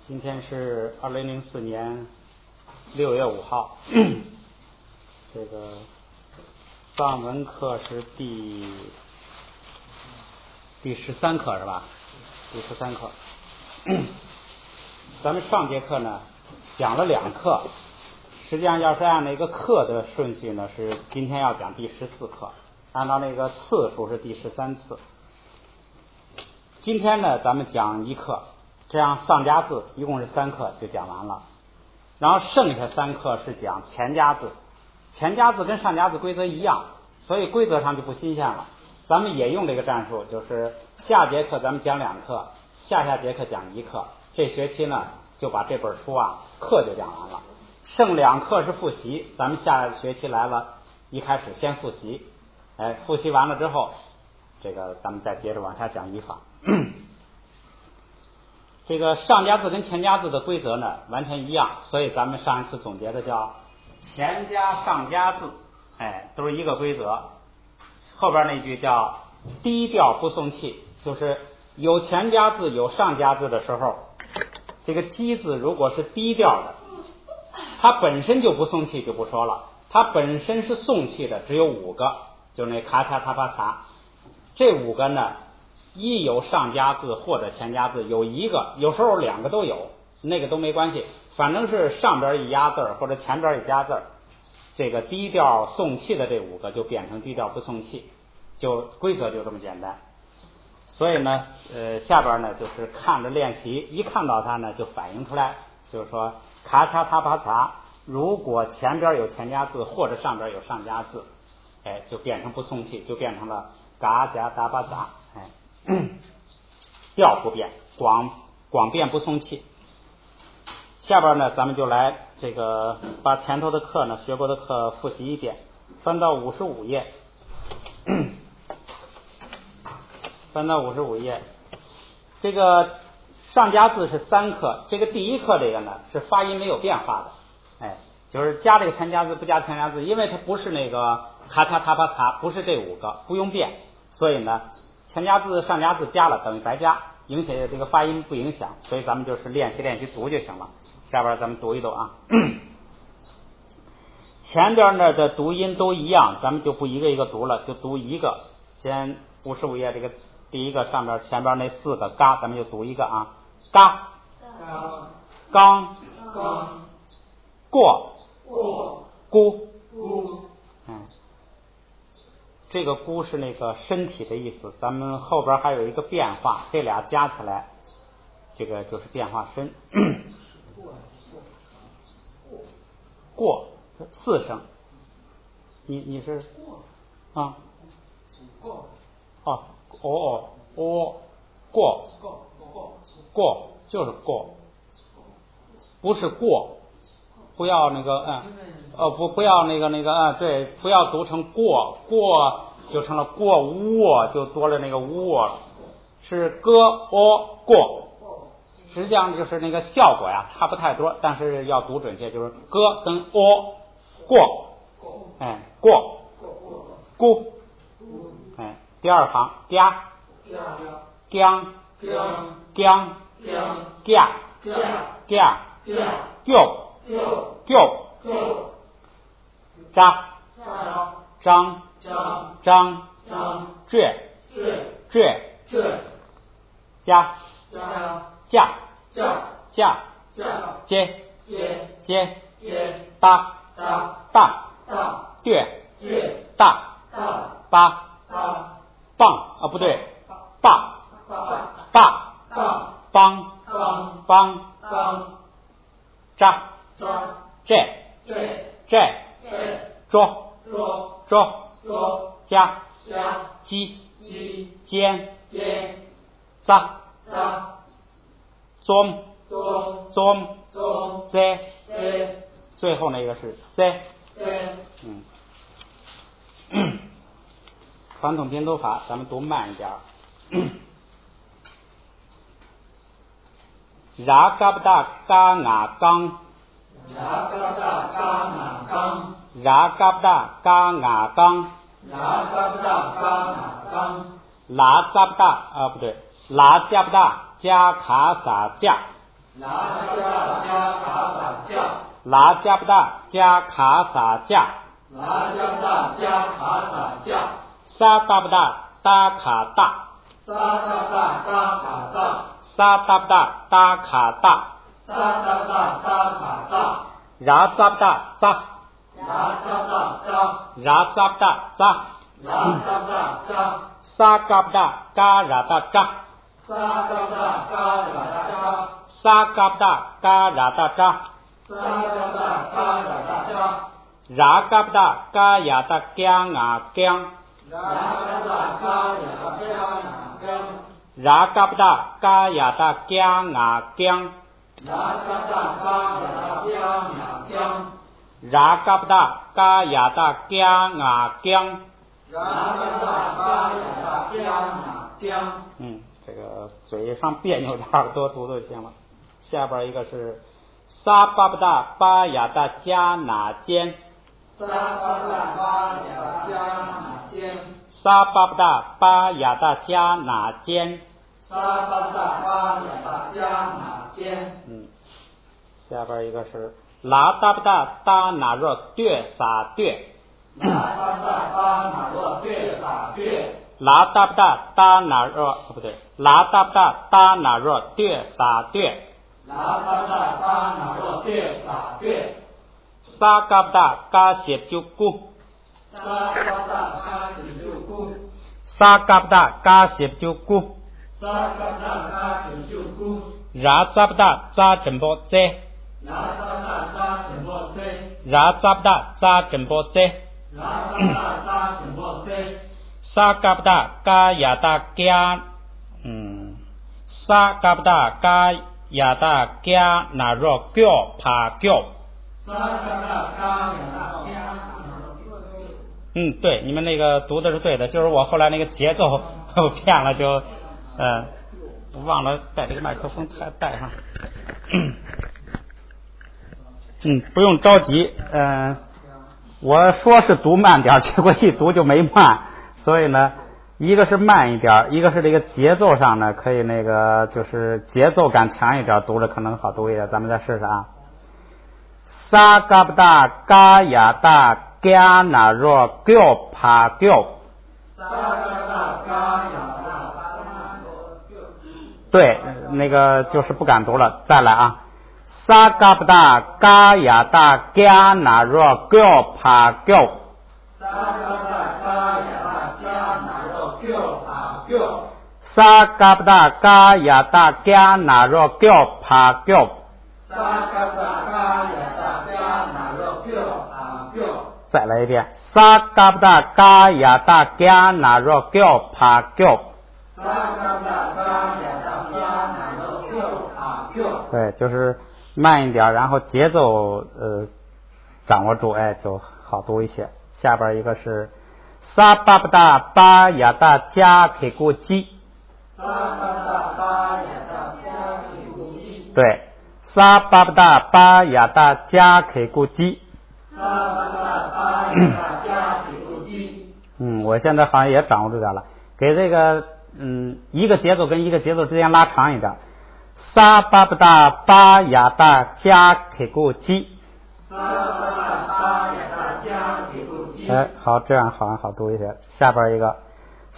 今天是2004年6月5号，这个藏文课是第13课是吧？第13课。咱们上节课呢讲了2课，实际上要是按那个课的顺序呢，是今天要讲第14课，按照那个次数是第13次。今天呢咱们讲1课，这样上加字一共是3课就讲完了，然后剩下3课是讲前加字。前加字跟上加字规则一样，所以规则上就不新鲜了。咱们也用这个战术，就是下节课咱们讲2课，下节课讲1课，这学期呢就把这本书课就讲完了，剩2课是复习。咱们下学期来了，一开始先复习，复习完了之后，这个咱们再接着往下讲语法。这个上加字跟前加字的规则呢完全一样，所以咱们上一次总结的叫前加上加字，都是一个规则。后边那句叫低调不送气，就是有前加字有上加字的时候，这个基字如果是低调的，它本身就不送气就不说了，它本身是送气的只有5个，就那咔嚓嚓啪嚓，这5个呢一有上加字或者前加字，有1个，有时候2个都有，那个都没关系，反正是上边一压字或者前边一加字，这个低调送气的这5个就变成低调不送气，就规则就这么简单。所以呢下边呢就是看着练习，一看到它呢就反映出来，就是说咔嚓嚓啪嚓，如果前边有前加字或者上边有上加字，就变成不送气，就变成了嘎加达巴杂，调不变，广变不送气。下边呢咱们就来这个把前头的课呢学过的课复习一遍，翻到55页，翻到55页。这个上加字是3课，这个第1课这个呢是发音没有变化的，就是加这个前加字不加前加字，因为它不是那个咔嚓嚓啪嚓，不是这5个，不用变，所以呢前加字上加字加了等于白加，影响这个发音不影响，所以咱们就是练习读就行了。下边咱们读一读前边呢的读音都一样，咱们就不一个一个读了，就读一个。先55页这个第1个上边前边那4个嘎，咱们就读一个嘎刚过咕这个咕是那个身体的意思，咱们后边还有一个变化，这俩加起来这个就是变化身。过4声，你是过就是过，不是过，不要那个不要那个对，不要读成过就成了过窝，就多了那个窝，是过，实际上就是那个效果差不太多，但是要读准确，就是歌跟过咕第2行姜扎张加接大大八棒不对，爸帮扎捉加鸡尖扎棕在，最后那个是在。传统拼读法咱们读慢一点。ra ga da ga nga gang ra ga da ga nga gang ra ga da ga nga gang ra ga da ga nga gang la za da不对，la 加不大加卡撒加拉加布达加卡萨加，萨达布达达卡大，萨达布达达卡大，拉扎布达扎，拉扎布达扎，萨嘎布达嘎拉达扎，萨嘎布达嘎拉达扎，拉嘎布达嘎亚达姜啊姜，拉嘎布达嘎亚达姜啊姜，拉嘎布达嘎亚达姜啊姜。这个嘴上别扭点儿，多读就行了。下边一个是萨巴布达巴雅达加那坚，萨巴布达巴雅达加那坚，下边一个是拉达布达达那若对撒对，拉达布达达那若不对，拉达布达达那若对撒对，萨嘎布达嘎谢就咕，萨嘎布达嘎谢就咕，拉扎布达扎真波在，拉扎布达扎真波在，萨嘎布达嘎亚达加，萨嘎布达嘎亚达加那若叫爬叫，对，你们那个读的是对的，就是我后来那个节奏变了，就忘了带这个麦克风带上。不用着急，我说是读慢点，结果一读就没慢，所以呢，一个是慢一点，一个是这个节奏上呢，可以那个就是节奏感强一点，读着可能好读一点。咱们再试试啊。萨嘎布达嘎亚达加那若叫爬叫，对，那个就是不敢读了，再来啊。萨嘎布达嘎亚达加那若叫爬叫，萨嘎布达嘎亚达加那若叫爬叫，再来一遍。萨嘎布达嘎亚达加那若叫爬叫，对，就是慢一点，然后节奏掌握住，就好读一些。下边一个是萨巴布达巴亚达加给过基，对，萨巴布达巴亚达加给过基。我现在好像也掌握住点了，给这个一个节奏跟一个节奏之间拉长一点。萨巴布达巴亚达加给过基，好，这样好像好读一些。下边一个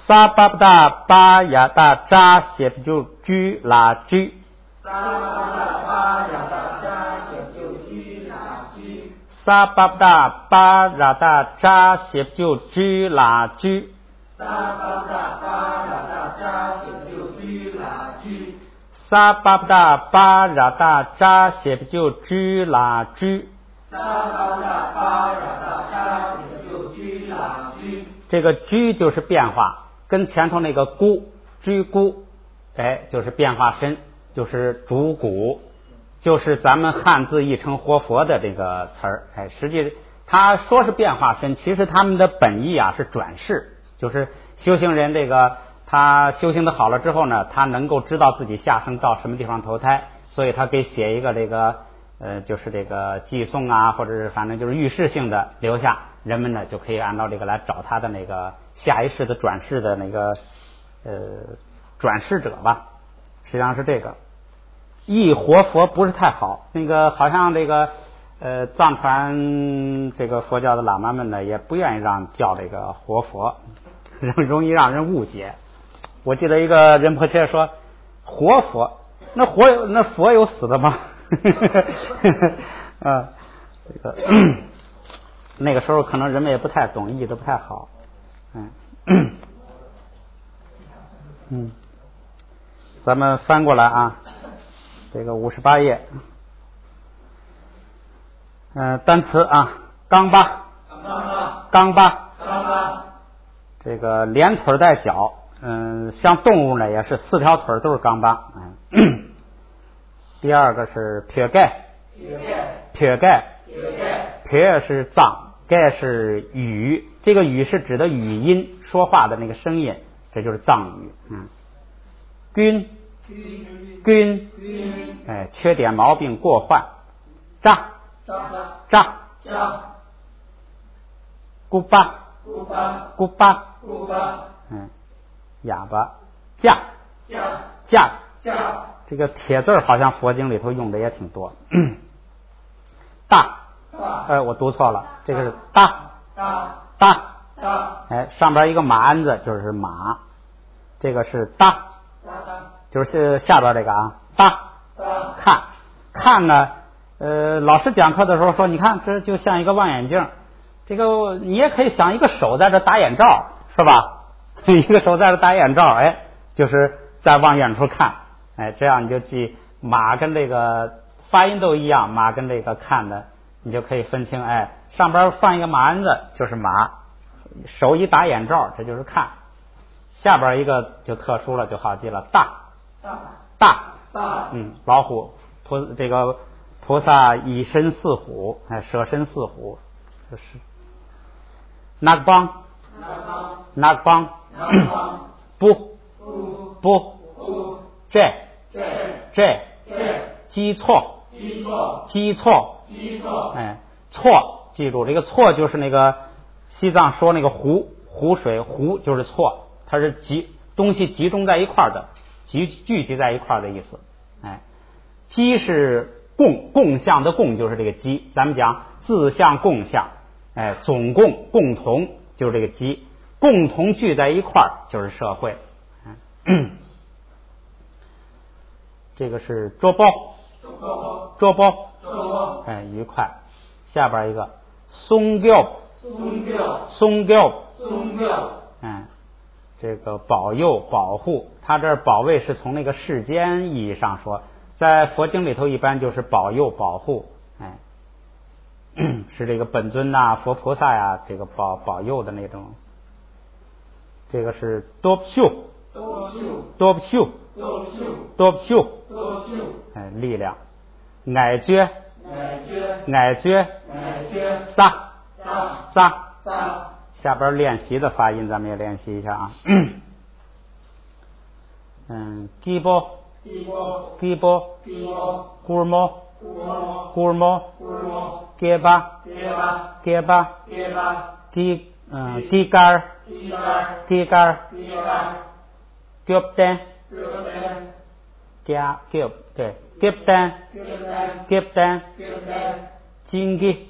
萨巴布达巴亚达扎写就居拉居，萨巴布达巴亚达扎写就居拉居，萨巴布达巴亚达扎写就居拉居，这个居就是变化，跟前头那个孤居孤，就是变化身，就是主古，就是咱们汉字译成活佛的这个词儿。实际他说是变化身，其实他们的本意是转世，就是修行人这个他修行的好了之后呢，他能够知道自己下生到什么地方投胎，所以他给写一个这个就是这个寄送啊，或者是反正就是预示性的留下，人们呢就可以按照这个来找他的那个下一世的转世的那个转世者吧，实际上是这个。译活佛不是太好，那个好像这个藏传这个佛教的喇嘛们呢，也不愿意叫这个活佛，容易让人误解。我记得一个仁波切说活佛，那佛有死的吗？这个那个时候可能人们也不太懂，译的不太好。咱们翻过来啊，这个58页，单词啊，冈巴，这个连腿带脚，像动物呢也是4条腿都是冈巴。第二个是撇盖，撇是藏，盖是语，这个语是指的语音，说话的那个声音，这就是藏语。均，缺点毛病过患。扎，咕巴，哑巴。架，这个铁字好像佛经里头用的也挺多。大，我读错了，这个是大，上边一个马鞍子就是马，这个是大，就是下边这个啊，大，看呢，老师讲课的时候说，你看这就像一个望远镜，这个你也可以想一个手在这打眼罩，是吧？一个手在这打眼罩，就是在往远处看，这样你就记马跟这个发音都一样，马跟这个看的你就可以分清，上边放一个马鞍子就是马，手一打眼罩这就是看，下边一个就特殊了，就好记了，大，老虎，这个菩萨以身似虎，舍身似虎，就是那邦，不，这，基错，错，记住这个错就是那个西藏说那个湖水，湖就是错，它是东西集中在一块的，聚集在一块的意思。基是共相的共，就是这个基，咱们讲自相共相，总共同就是这个基，共同聚在一块就是社会。这个是捉包，愉快。下边一个松教，这个保佑保护，他这保卫是从那个世间意义上说，在佛经里头一般就是保佑保护，是这个本尊呐、佛菩萨呀，这个保佑的那种。这个是多不秀，力量。矮撅，撒。下边练习的发音咱们也练习一下啊。基波，咕摸，给巴，低杆，脚单，脚单，经济，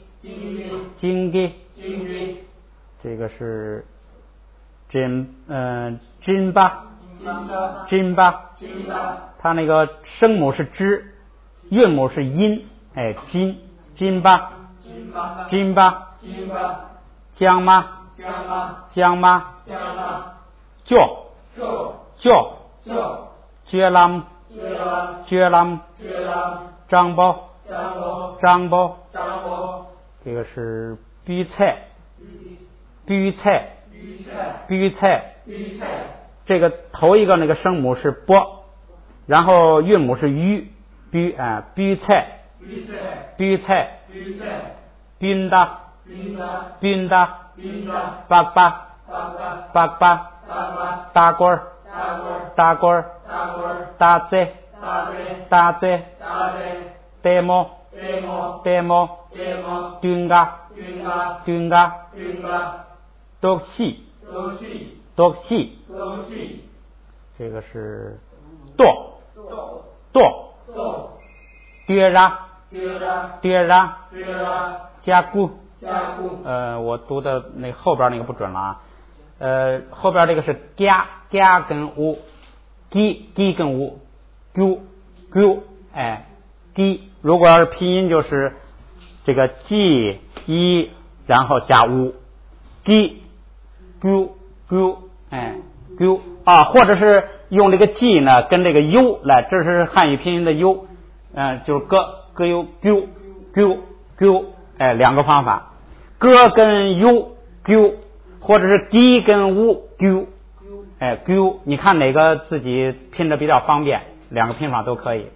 这个是真巴，它那个声母是之，韵母是音，金巴，江妈，叫，觉啷，张包，这个是逼菜，这个头一个那个声母是波，然后韵母是吁，逼菜，冰的，八八，大棍儿，大贼，呆毛，蹲嘎，多细，这个是剁，奏，爹啦爹啦，爹啦爹啦，加固。加固，我读的那后边那个不准了啊。后边这个是加跟乌，鸡跟乌，gu，哎鸡，如果要是拼音就是这个 g 一，然后加乌，gu，哎 gu 啊，或者是用这个 g 呢跟这个 u 来，这是汉语拼音的 u，就是歌 u，哎，两个方法，歌跟 u，或者是 g 跟 u，哎 gu，你看哪个自己拼着比较方便，两个拼法都可以。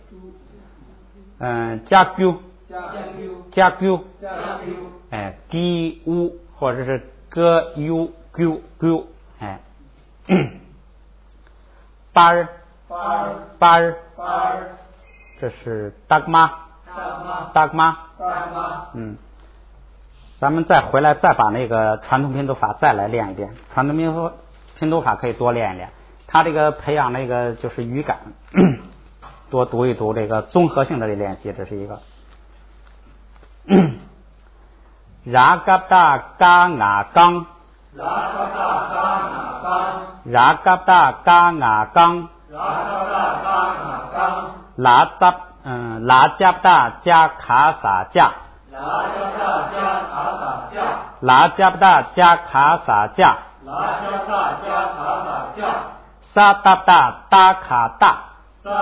加 gu，哎 g u，或者是 g u，哎，八儿，这是大妈，咱们再回来再把那个传统拼读法再来练一遍，传统拼读法可以多练一练，它这个培养那个就是语感，多读一读这个综合性的练习，这是一个。Ragabda ga nga gang， 拉加不大加卡萨加，萨达不大达卡大，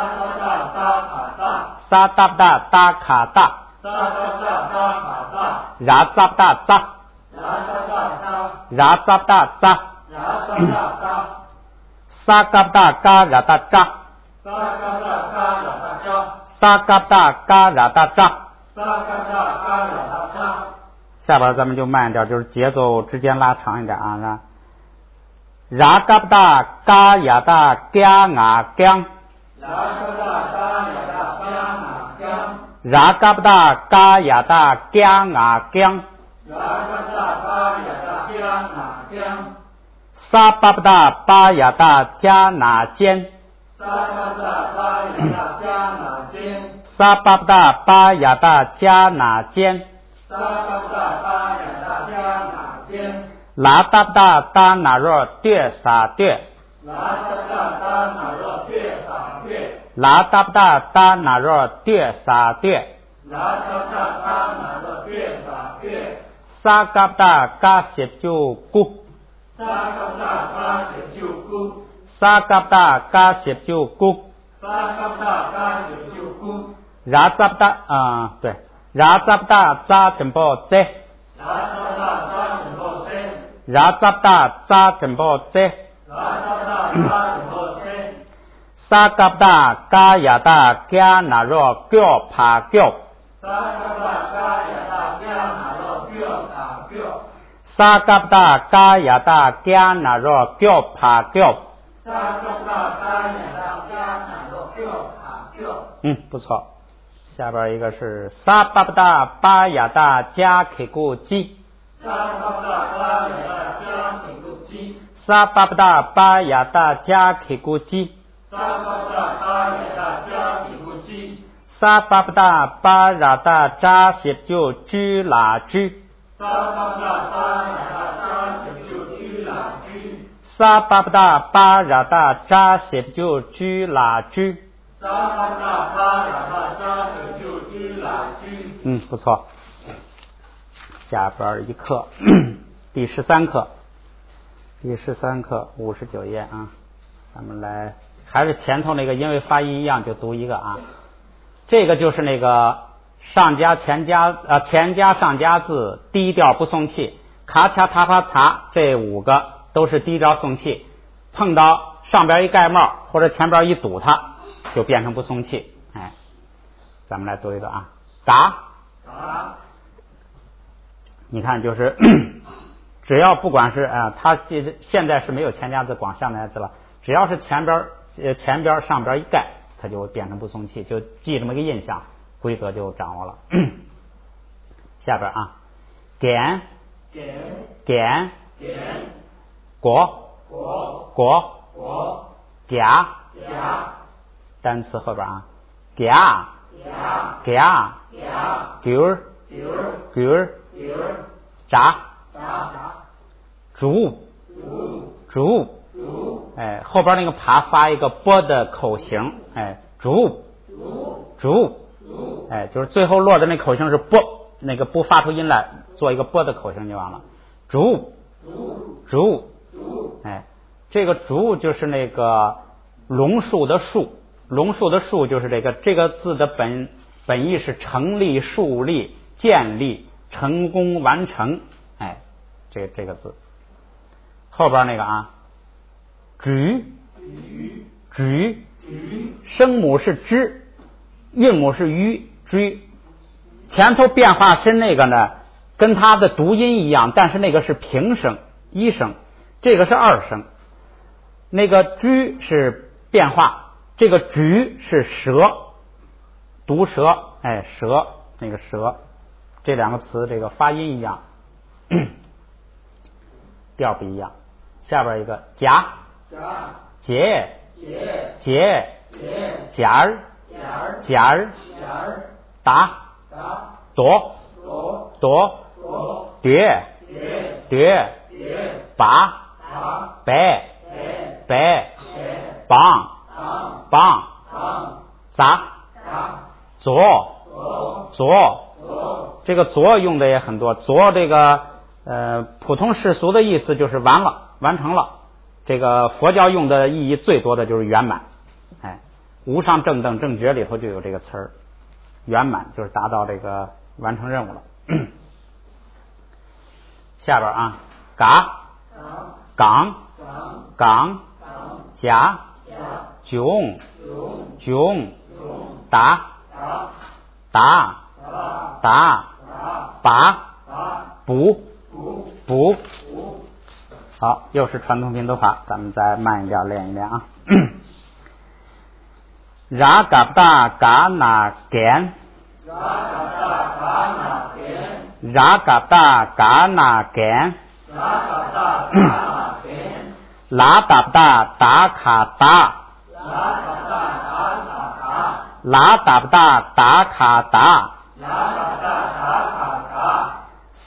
拉扎不大扎，萨嘎不大嘎拉达扎，下边咱们就慢一点，就是节奏之间拉长一点啊。拉嘎不大嘎呀大嘎啊gang，拉嘎不大嘎呀大嘎啊gang，沙巴不大巴呀大加那尖，沙巴不大巴呀大加那尖，拉达不大达那若对撒对，拉达不大达那若对撒对，沙嘎不大嘎西就咕，沙嘎不大嘎西就咕，拉扎不大对，拉扎不大扎真不在，拉扎不大扎真不在，沙嘎不大嘎呀大嘎那若叫爬叫，沙嘎不大嘎呀大嘎那若叫爬叫，不错。下边一个是沙巴不大巴呀大加克古基，沙巴不大巴呀大加克古基，沙巴不大巴呀大扎西就居拉居，沙巴不大巴呀大扎西就居拉居，不错。下边一课，第13课，59页啊。咱们来，还是前头那个，因为发音一样，就读一个啊。这个就是那个上加前加上加字，低调不送气，卡卡塔帕擦，这5个都是低调送气，碰到上边一盖帽或者前边一堵它，就变成不送气。哎，咱们来读一个啊，嘎，你看就是只要不管是它现在是没有前加字广下来字了，只要是前边上边一盖，它就变成不送气，就记这么个印象，规则就掌握了。下边啊，点果夹，单词后边啊， gya gya gyur gyur炸竹哎，后边那个爬发一个波的口型，哎，竹哎，就是最后落的那口型是波，那个不发出音来，做一个波的口型就完了。竹哎，这个竹就是那个龙树的树，龙树的树就是这个字的本意是成立、树立、建立、成功、完成，哎，这个字。后边那个啊，举声母是之，韵母是于，居。前头变化声那个呢，跟它的读音一样，但是那个是平声一声，这个是二声。那个居是变化，这个举是舌，毒舌，哎，舌那个舌，这两个词这个发音一样，调不一样。下边一个夹节夹儿打夺夺拔白棒砸左这个左用的也很多，左这个普通世俗的意思就是完了，完成了。这个佛教用的意义最多的就是圆满，哎，无上正等正觉里头就有这个词儿，圆满就是达到这个完成任务了。下边啊，岗夹囧打拔补好，又是传统拼读法，咱们再慢一点练一练啊。ra ga da ga na gen ra ga da ga na gen la da da da ka da la da da da ka da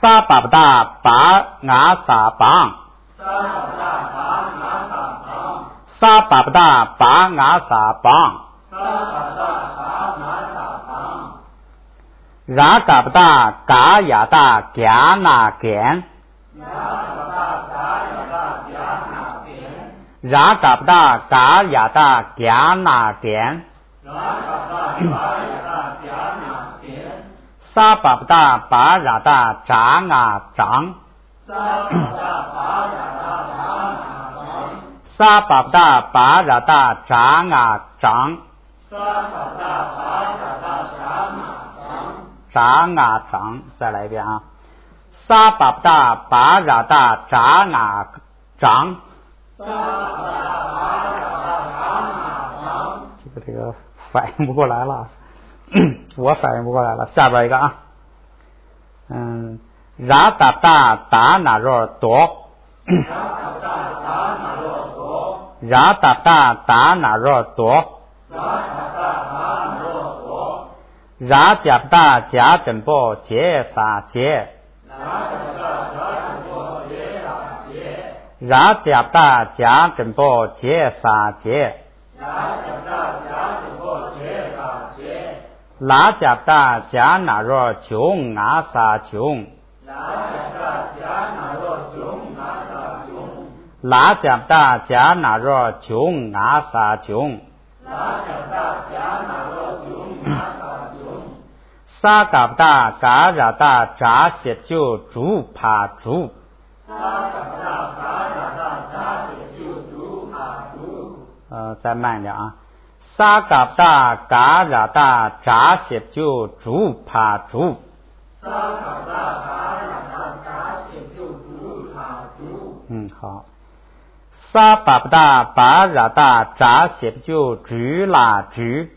sa ba da ba nga sa bang sa ba da ba nga sa bang ra ga da ga ya da gya na gen ra ga da ga ya da gya na gen sa ba da ba ra da zha nga zhang sa ba da ba ra da zha nga zhang zha nga zhang，再来一遍啊， sa ba da ba ra da zha nga zhang， 这个反应不过来了，我反应不过来了。下边一个啊，ra da da da na ro do ra da da da na ro do ra ja da ja zhen bo jie sa jie ra ja da ja zhen bo jie sa jie la ja da ja na ro jiong nga sa jiong la ja da ja na ro jiong nga sa jiong sa ga da ga ra da zha xie jiu zhu pa zhu再慢一点啊，sa ga da ga ra da zha xie jiu zhu pa zhu好，sa ba da ba ra da zha xie jiu zhu la zhu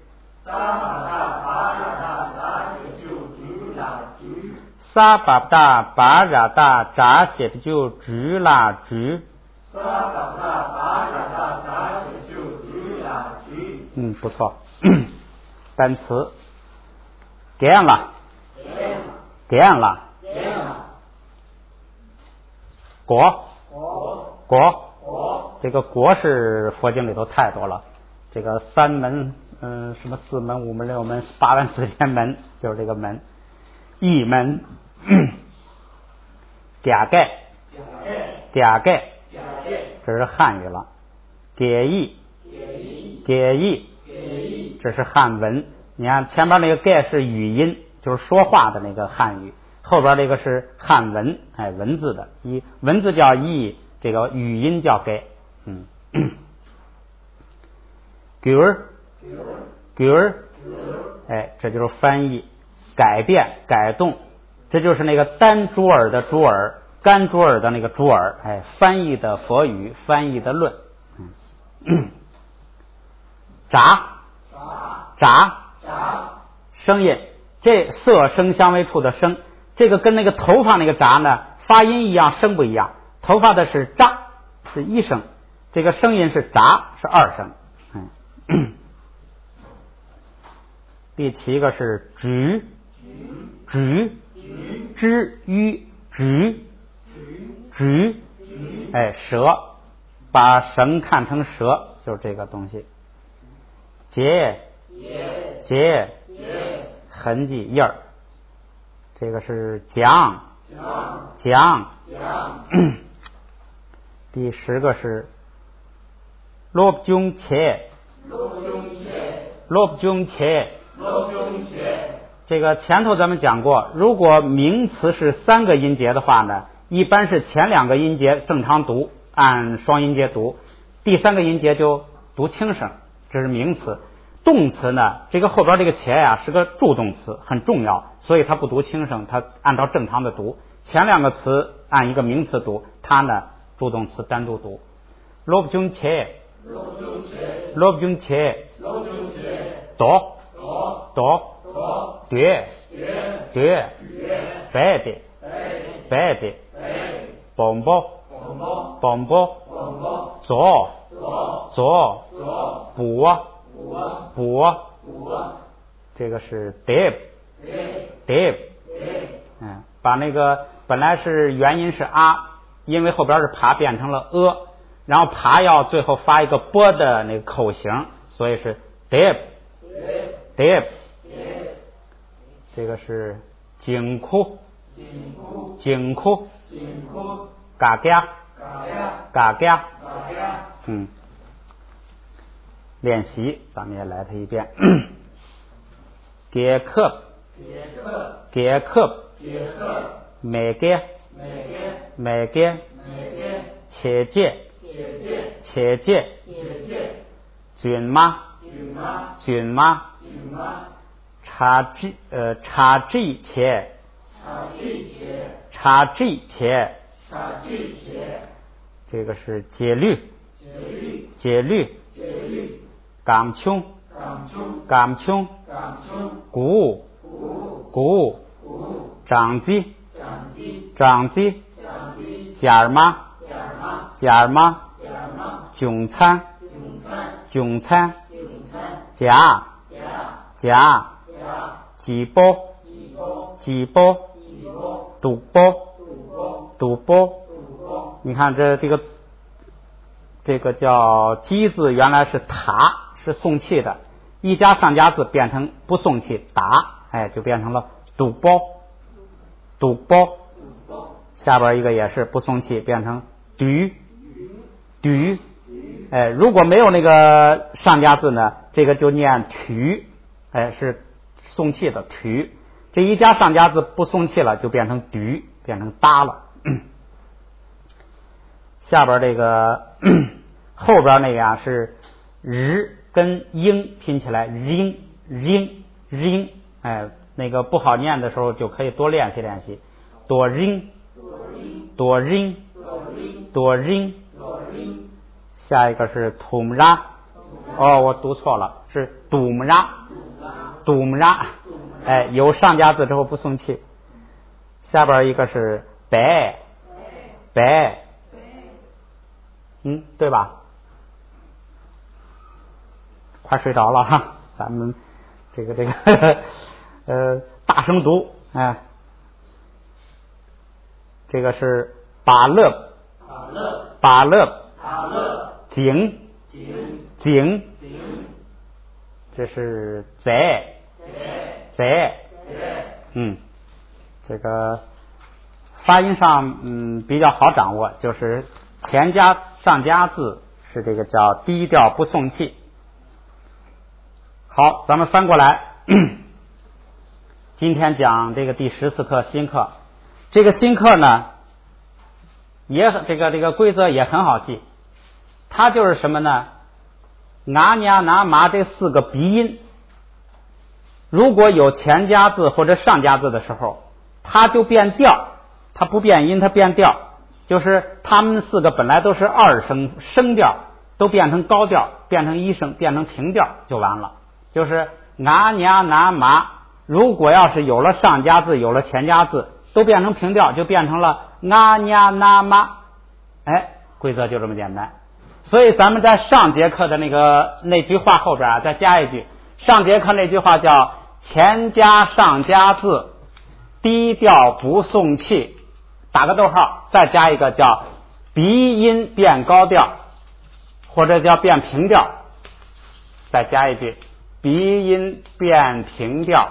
sa ba da ba ra da zha xie jiu zhu la zhu不错。单词，gam了，gam了，国，这个国是佛经里头太多了，这个三门，什么四门、五门、六门、八万四千门，就是这个门，一门，嗲盖，这是汉语了，给义，这是汉文。你看前边那个盖是语音，就是说话的那个汉语，后边这个是汉文，文字的，文字叫义，这个语音叫盖。这就是翻译、改变、改动，这就是那个单珠耳的珠耳，干珠耳的那个珠耳，翻译的佛语，翻译的论。杂，声音，这色声香味触的声，这个跟那个头发那个杂呢，发音一样，声不一样。头发的是扎，是一声，这个声音是杂，是二声。第七个是止，舌，把绳看成蛇，就是这个东西。结，痕迹印儿，这个是讲。第10个是罗中切，这个前头咱们讲过，如果名词是3个音节的话呢，一般是前2个音节正常读，按双音节读，第3个音节就读轻声，这是名词。动词呢，这个后边这个且呀是个助动词，很重要，所以它不读轻声，它按照正常的读。前2个词按一个名词读，它呢助动词单独读。罗中切，多，对，白的，bomb，左，补，这个是 deb，把那个本来是元音是啊，因为后边是爬变成了然后爬要最后发一个波的那个口型，所以是 deb，这个是紧箍，嘎嘎，练习咱们也来它一遍。给课，每个，且借，均妈，茶具且，这个是戒律，感穷，鼓，长鸡，假妈，窘餐，夹，几波，赌波，你看这个叫鸡字，原来是塔，是送气的，一加上加字变成不送气打，就变成了赌波，下边一个也是不送气，变成驴，如果没有那个上加字呢，这个就念曲，是送气的曲，这一加上加字不送气了，就变成驴，变成搭了。下边这个后边那个是日跟英拼起来ring，那个不好念的时候就可以多练习。多 ring， 下一个是土木拉，我读错了，是杜木拉，有上加字之后不送气。下边一个是白，对吧？快睡着了哈，咱们大声读，哎，这个是把勒，井，这是在，这个发音上比较好掌握，就是前加上加字是这个叫低调不送气。好，咱们翻过来，今天讲这个第14课新课。这个新课呢，也这个规则也很好记，它就是什么呢？拿呀拿麻这4个鼻音，如果有前加字或者上加字的时候，它就变调，它不变音，它变调，就是它们4个本来都是2声声调，都变成高调，变成1声，变成平调就完了。就是拿呀拿麻，如果要是有了上加字，有了前加字，都变成平调，就变成了拿呀拿麻。哎，规则就这么简单。所以咱们在上节课的那句话后边再加一句，上节课那句话叫前加上加字，低调不送气，打个逗号，再加一个叫鼻音变高调，或者叫变平调，再加一句鼻音变平调。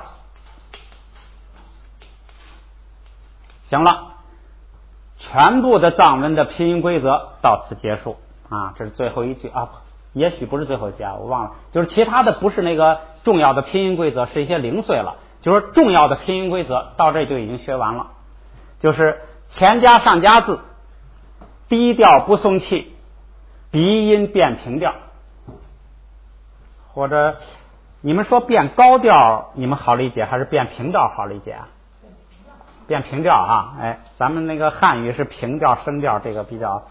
行了，全部的藏文的拼音规则到此结束啊，这是最后一句啊，也许不是最后一句啊，我忘了，就是其他的不是那个重要的拼音规则，是一些零碎了，就是重要的拼音规则到这就已经学完了，就是前加上加字，低调不送气，鼻音变平调，或者你们说变高调你们好理解还是变平调好理解啊？变平调啊，哎，咱们那个汉语是平调升调，这个比较，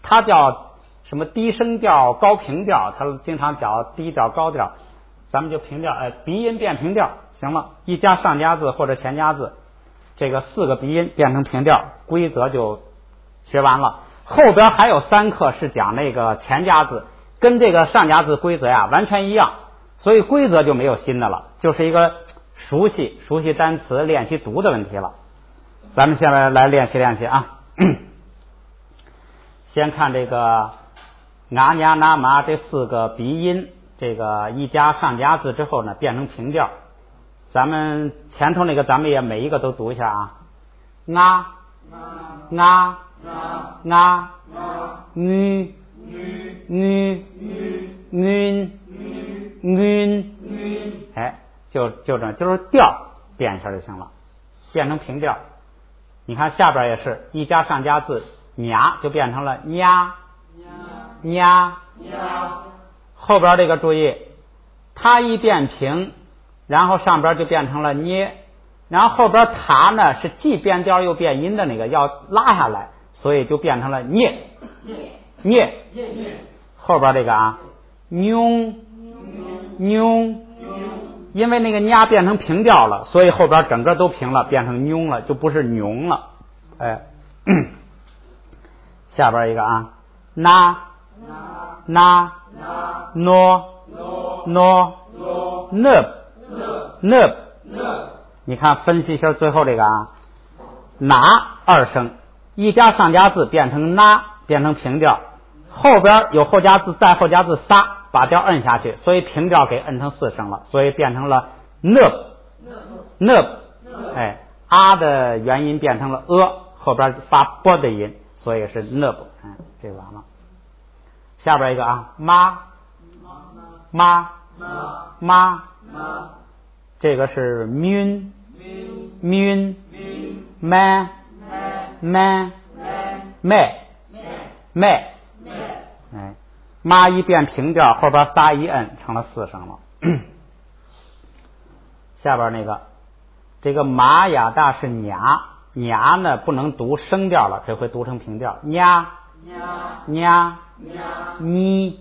它叫什么低声调高平调，它经常叫低调高调，咱们就平调，哎，鼻音变平调，行了，一加上加字或者前加字，这个4个鼻音变成平调，规则就学完了。后边还有3课是讲那个前加字，跟这个上加字规则呀完全一样，所以规则就没有新的了，就是一个熟悉单词练习读的问题了。咱们现在来练习练习啊。先看这个拿呀拿麻这4个鼻音，这个一加上加字之后呢变成平调，咱们前头那个咱们也每一个都读一下啊。啊啊啊女哎，就这样，就是调变一下就行了，变成平调。你看下边也是一加上加字，呀就变成了呀，后边这个注意，它一变平，然后上边就变成了捏，然后后边它呢是既变调又变音的那个要拉下来，所以就变成了捏，后边这个啊妞，因为那个呀变成平调了，所以后边整个都平了，变成妞了，就不是牛了。哎，下边一个啊，nub，你看分析一下最后这个啊，拿2声，一加上加字变成那，变成平调，后边有后加字再后加字撒，把调摁下去，所以平调给摁成4声了，所以变成了 nub， 哎，啊的元音变成了后边发波的音，所以是 nub， 这完了。下边一个啊，妈，这个是 mun， man， 哎，妈一变平调，后边撒一摁成了4声了。下边那个这个玛雅大是呀呢不能读声调了，这回读成平调，呀你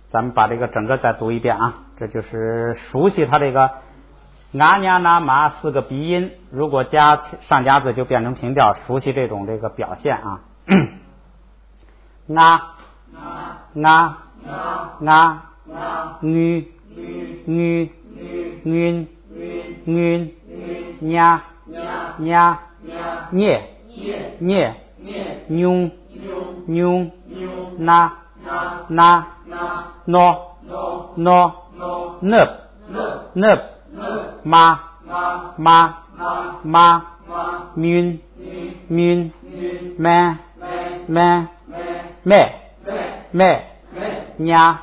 咱们把这个整个再读一遍啊，这就是熟悉它这个啊呀那麻4个鼻音，如果加上加字就变成平调，熟悉这个表现啊。啊女呀捏妞那妈min妹呀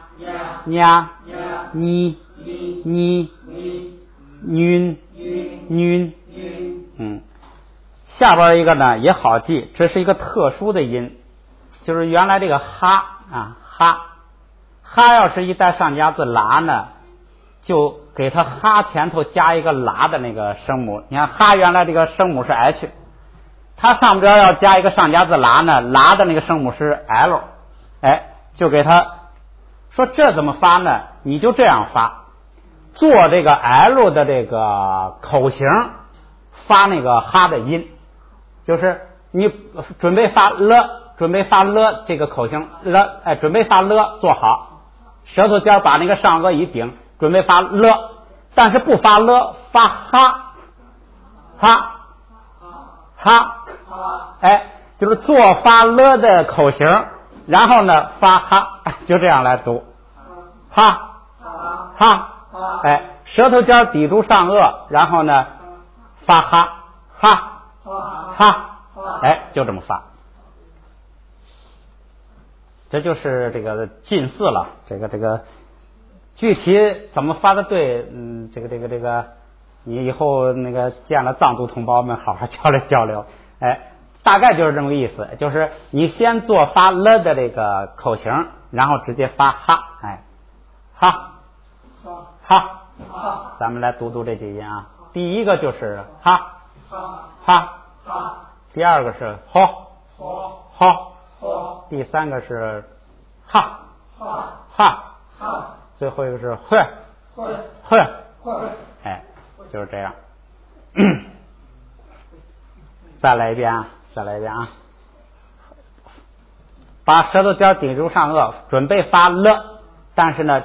你下边一个呢也好记，这是一个特殊的音，就是原来这个哈要是一带上加字拉呢，就给它哈前头加一个拉的那个声母。你看哈原来这个声母是 H， 它上边要加一个上加字拉呢，拉的那个声母是 L， 就给它说这怎么发呢？你就这样发，做这个 L 的这个口型，发那个哈的音，就是你准备发了这个口型了，准备发了做好，舌头尖把那个上颚一顶，准备发了，但是不发了，发哈，就是做发了的口型，然后呢发哈，就这样来读，哈，舌头尖抵住上颚，然后呢发哈，就这么发。这就是这个近似了，这个具体怎么发的对，这个你以后那个见了藏族同胞们好好交流，大概就是这么个意思，就是你先做发了的这个口型，然后直接发哈，哈，咱们来读这几音啊。第一个就是哈，第二个是吼，第三个是哈，最后一个是会，就是这样。再来一遍啊！把舌头尖顶住上颚，准备发了，但是呢，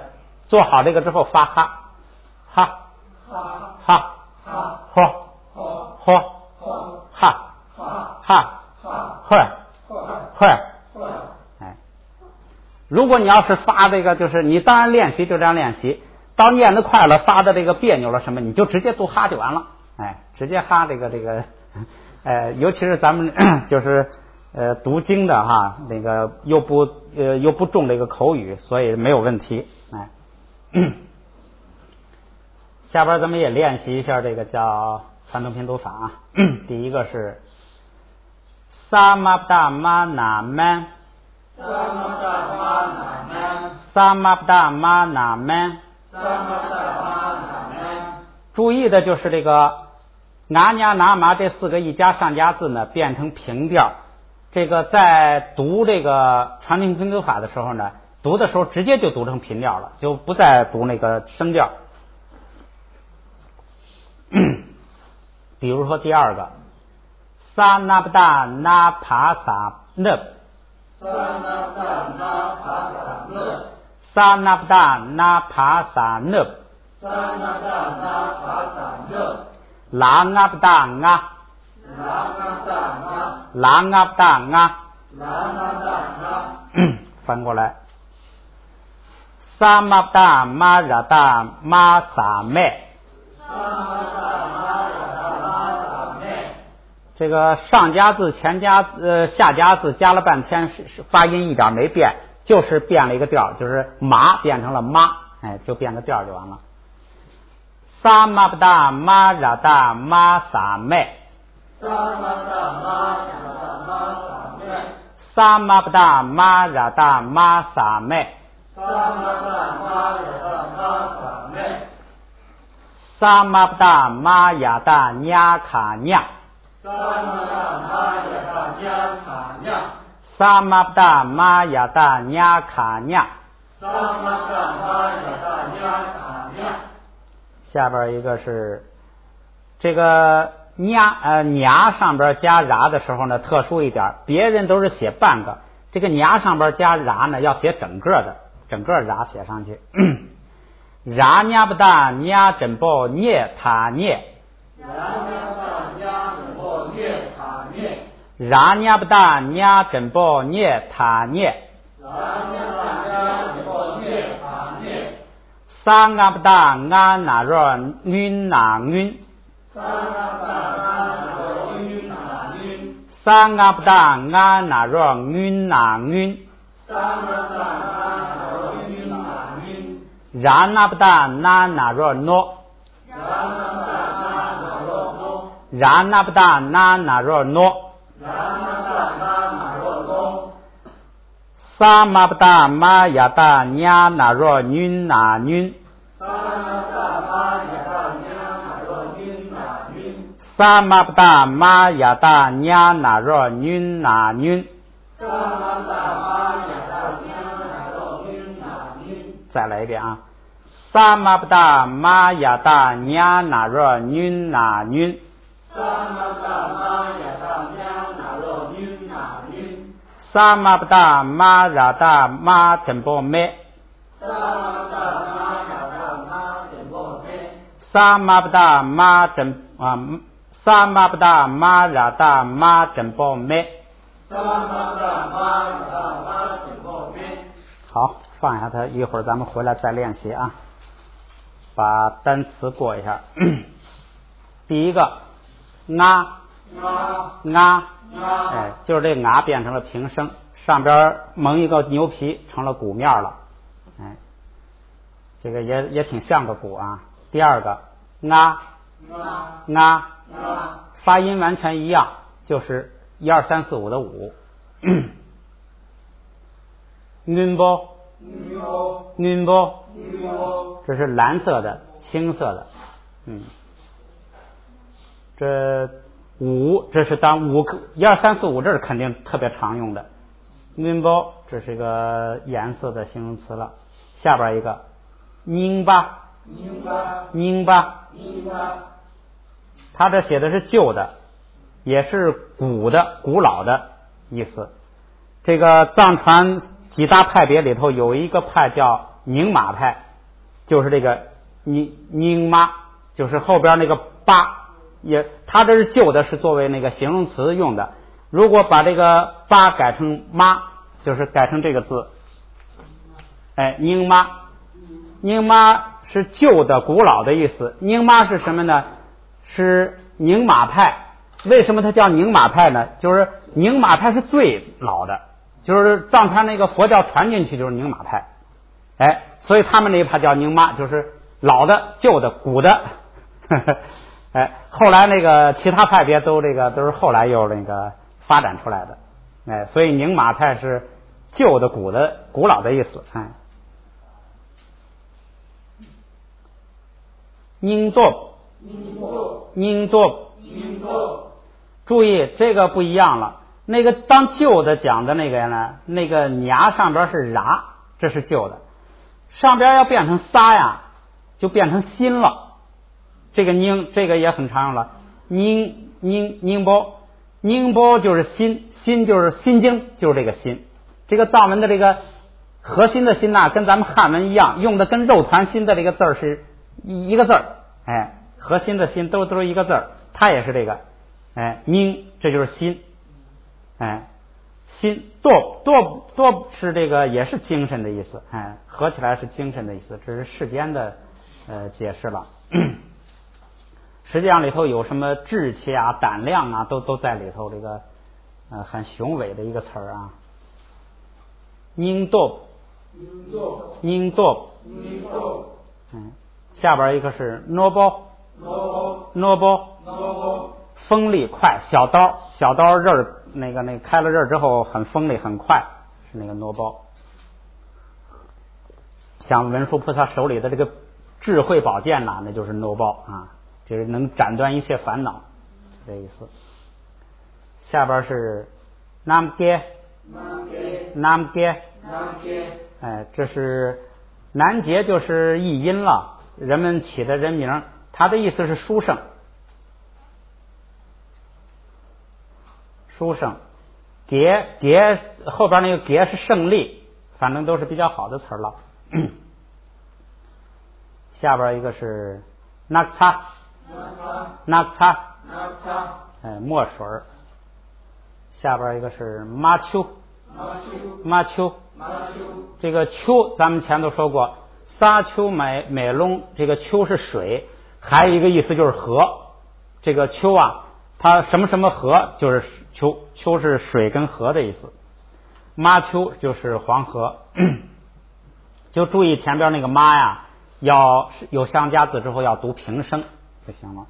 做好这个之后发哈，会。如果你要是发这个，就是你当然练习就这样练习，到念得快了，发的这个别扭了什么，你就直接读哈就完了，直接哈这个，尤其是咱们就是读经的哈，那个又不重这个口语，所以没有问题，下边咱们也练习一下这个叫传统拼读法啊。第一个是萨玛布达玛那曼，注意的就是这个拿nha拿麻这四个一加上加字呢变成平调，这个在读这个传统拼读法的时候呢，读的时候直接就读成平调了，就不再读那个声调。比如说第二个萨那布达那帕萨那，萨那布达那帕萨那，拉那布达啊，拉那布达啊，翻过来萨玛布达玛拉达玛萨麦，这个上加字前加下加字加了半天，发音一点没变，就是变了一个调，就是麻变成了妈，就变个调就完了。萨玛布达玛拉达玛萨麦，萨玛布达玛拉达玛萨麦，萨玛布达玛雅达nha卡nha，萨玛布达玛雅达nha卡nha。下边一个是这个nha上边加ra的时候呢特殊一点，别人都是写半个，这个呀上边加ra呢，要写整个的，整个ra写上去。ra nya不达nya真波涅他涅。ra nya不达nya真波涅他涅。sa nga不达nga那若晕那晕。sa nga不达nga那若晕那晕。ra na不达那那若诺。ra na不达那那若诺。sa ma不达ma呀达nya那若晕那晕。sa ma不达ma呀达nya那若晕那晕。再来一遍啊。sa ma不达ma呀达nya那若晕那晕。sa ma不达ma呀达ma真波咩。sa ma不达ma真sa ma不达ma呀达ma真波咩。好，放下它，一会儿咱们回来再练习啊。把单词过一下。第一个啊，哎，就是这啊变成了平声，上边蒙一个牛皮，成了鼓面了。哎，这个也挺像个鼓啊。第二个啊，发音完全一样，就是1、2、3、4、5的5。晕波，这是蓝色的，青色的。这5，这是当1、2、3、4、5，这是肯定特别常用的。晕波，这是一个颜色的形容词了。下边一个拧巴，它这写的是旧的，也是古的、古老的意思。这个藏传几大派别里头有一个派叫宁玛派，就是这个宁妈，就是后边那个巴，也它这是旧的，是作为那个形容词用的。如果把这个巴改成妈，就是改成这个字，哎，宁妈是旧的、古老的意思。宁妈是什么呢？是宁玛派。为什么它叫宁玛派呢？就是宁玛派是最老的，就是藏传那个佛教传进去就是宁玛派。哎，所以他们那一派叫宁妈，就是老的、旧的、古的。哎，后来那个其他派别都是后来又那个发展出来的。哎，所以宁玛派是旧的、古的、古老的意思。哎，宁多，注意这个不一样了。那个当旧的讲的那个呢，那个牙上边是ra，这是旧的，上边要变成撒呀，就变成心了。这个宁，这个也很常用了。宁波就是心，心就是心经，就是这个心。这个藏文的这个核心的心呐，跟咱们汉文一样，用的跟肉团心的这个字儿是一个字儿。哎，核心的心都是一个字儿，它也是这个。哎，宁，这就是心。哎，心多是这个也是精神的意思。哎，合起来是精神的意思，这是世间的解释了。实际上里头有什么志气啊、胆量啊，都在里头。这个很雄伟的一个词儿啊。宁多，下边一个是诺波，锋利快，小刀刃儿，那个开了刃儿之后很锋利很快，是那个诺波。像文殊菩萨手里的这个智慧宝剑呐，那就是诺波啊，就是能斩断一切烦恼，这意思。下边是南街，哎，这是南杰，就是译音了，人们起的人名，它的意思是书生。迭后边那个迭是胜利，反正都是比较好的词了。下边一个是纳擦，墨水。下边一个是马丘，这个丘咱们前头说过，沙丘美龙，这个丘是水，还有一个意思就是河。这个丘啊，它什么什么河就是丘是水跟河的意思。马丘就是黄河。就注意前边那个马呀，要有相加字之后要读平声就行了。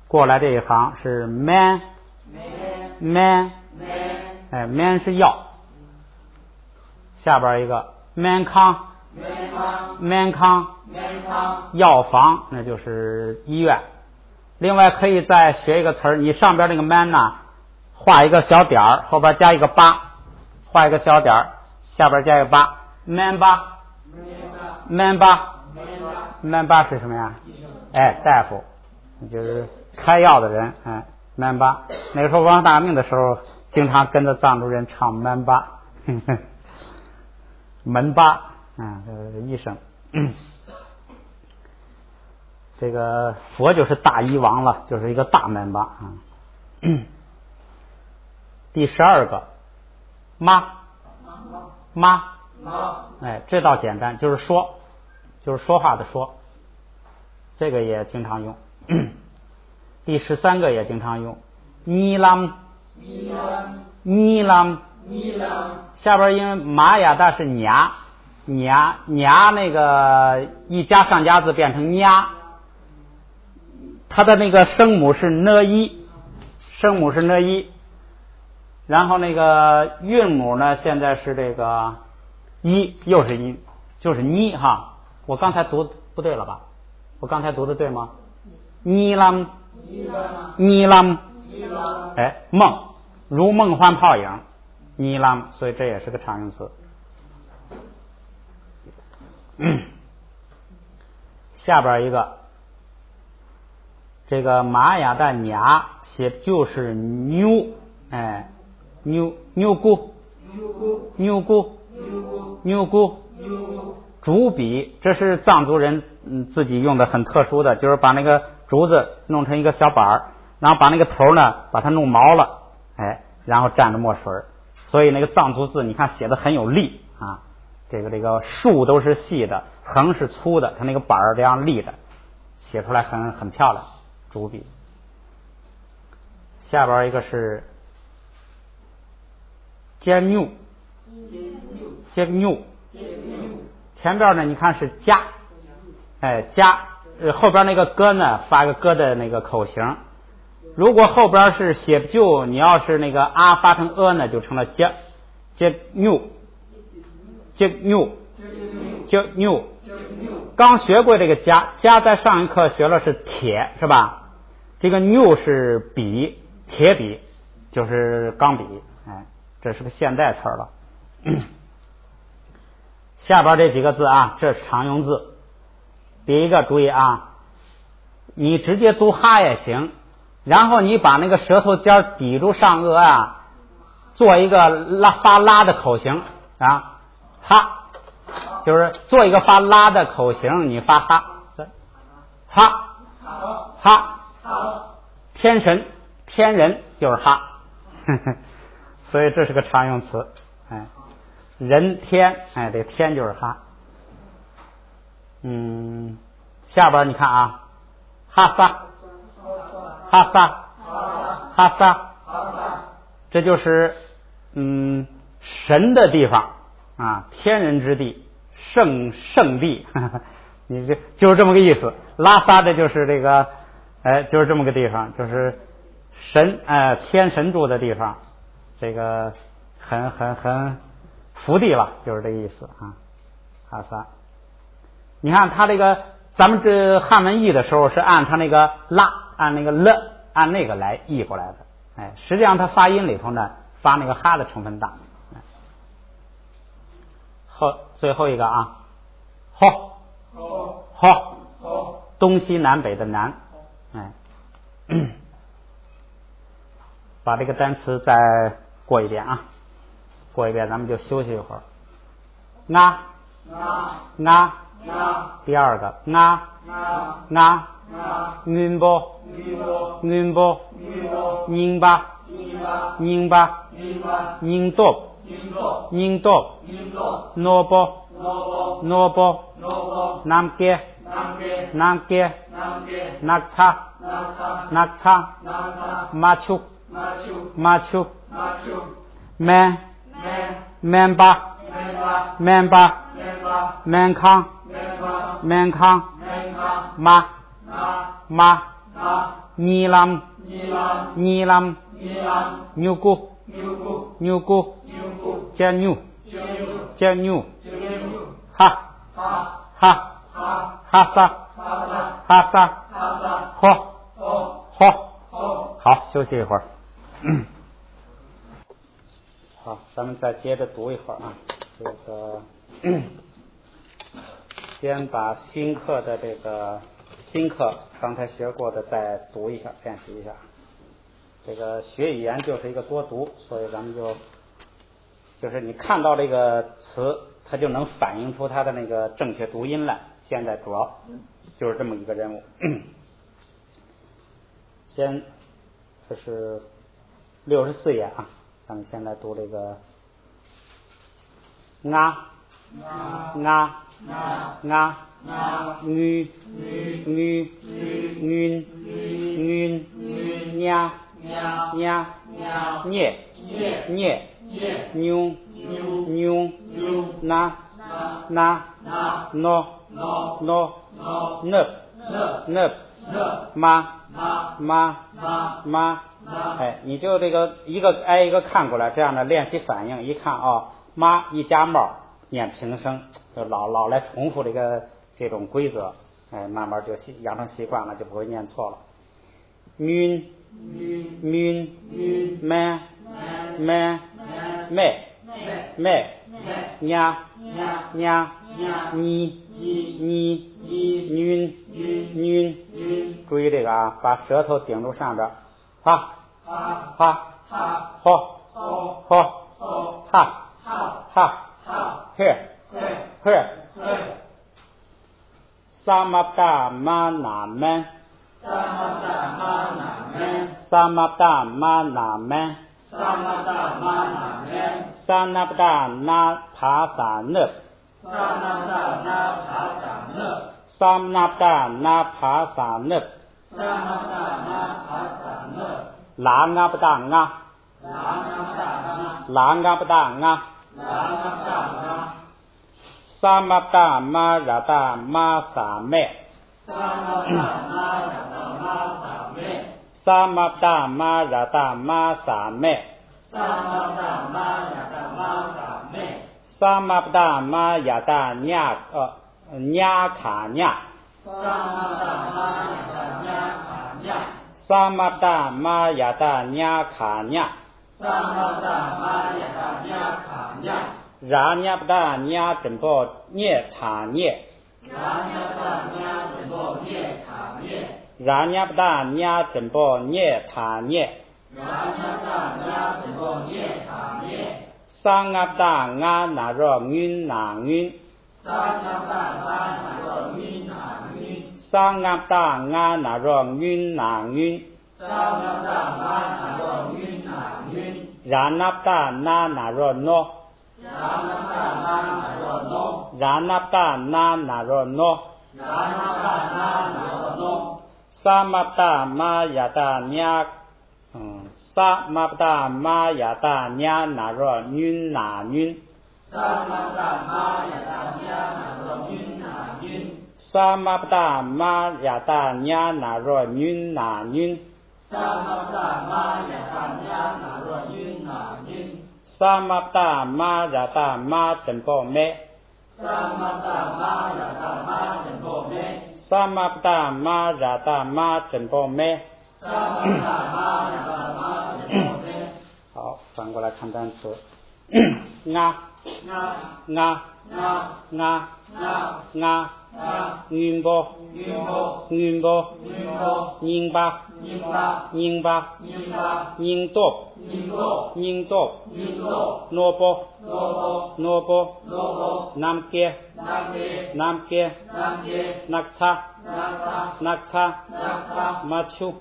过来这一行是 man， man 是药。下边一个 man 康，药房，那就是医院。另外可以再学一个词儿，你上边那个 man 呢，画一个小点儿，后边加一个八，画一个小点儿，下边加一个八 man 八是什么呀？大夫，就是开药的人。man 八，那个时候王大命的时候，经常跟着藏族人唱 man 八，门八，这医生。这个佛就是大医王了，就是一个大门八。第12个妈，这倒简单，就是说话的说，这个也经常用。第13个也经常用尼朗，下边因为玛雅大是娘，那个一加上加字变成nha，它的那个声母是呢一，然后那个韵母呢现在是这个一，又是一，就是ni哈。我刚才读不对了吧？我刚才读的对吗？尼朗，梦，如梦幻泡影，尼朗，所以这也是个常用词。下边一个，这个玛雅的雅写就是牛，牛姑，竹笔，这是藏族人自己用的很特殊的，就是把那个竹子弄成一个小板儿，然后把那个头呢把它弄毛了，然后蘸着墨水，所以那个藏族字你看写的很有力啊。这个竖都是细的，横是粗的，它那个板儿这样立的，写出来很漂亮。竹笔。下边一个是接牛，前边呢你看是加，后边那个哥呢发个哥的那个口型。如果后边是写不就，你要是那个啊发成呢，就成了接牛。刚学过这个加在上一课学了是铁，是吧？这个牛是笔，铁笔就是钢笔，这是个现代词了。下边这几个字啊，这是常用字。第一个注意啊，你直接读哈也行，然后你把那个舌头尖抵住上颚啊，做一个发拉的口型啊，哈，就是做一个发拉的口型，你发哈，天人就是哈，所以这是个常用词，人天，这个天就是哈。下边你看啊，哈萨，这就是神的地方啊，天人之地，圣地，你这就是这么个意思。拉萨的就是这个，就是这么个地方，就是神天神住的地方，这个很福地了，就是这个意思啊。哈萨，你看他这个，咱们这汉文译的时候是按他那个拉，按那个了，按那个来译过来的，实际上他发音里头呢发那个哈的成分大。最后一个啊，东西南北的南，把这个单词再过一遍啊，过一遍咱们就休息一会儿。第二个云波宁巴宁多诺波南给纳塔马丘曼巴曼康马尼朗牛古加牛哈萨好，休息一会儿。好，咱们再接着读一会儿啊。这个先把新课刚才学过的再读一下，练习一下。这个学语言就是一个多读，所以咱们就是你看到这个词，它就能反映出它的那个正确读音来。现在主要就是这么一个任务。先，这是64页啊，咱们先来读这个哎，你就这个一个挨一个看过来，这样的练习反应。一看妈一加帽念平声，就老来重复这种规则，哎，慢慢就养成习惯了，就不会念错了。注意这个啊，把舌头顶住上边，萨玛达玛那门，萨玛达那帕萨勒，拉阿不达啊，萨玛达玛拉达玛萨妹，萨玛达玛拉达玛萨妹，萨玛达玛亚达nha卡nha，萨玛达玛亚达nha卡nha，拉nha不达nha真波涅塔涅，拉nha不达nha真波涅塔涅，萨阿达阿那若云那云，萨阿达阿那若云那云，拉那达那那若诺，拉那达那那若诺，萨玛达玛亚达nha，萨玛达玛亚达nha那若云那云，萨玛达玛亚达nha那若云那云，萨玛达玛亚达nha那若云那云，萨玛达玛亚达nha那若云那云，萨玛达玛亚达玛真波梅，萨玛达玛亚达玛真波梅，萨玛达玛亚达玛真波梅，萨玛达玛亚达玛真波梅。好，翻过来看单词。云波宁巴 닝바 닝도 노보 남게 낙차 마추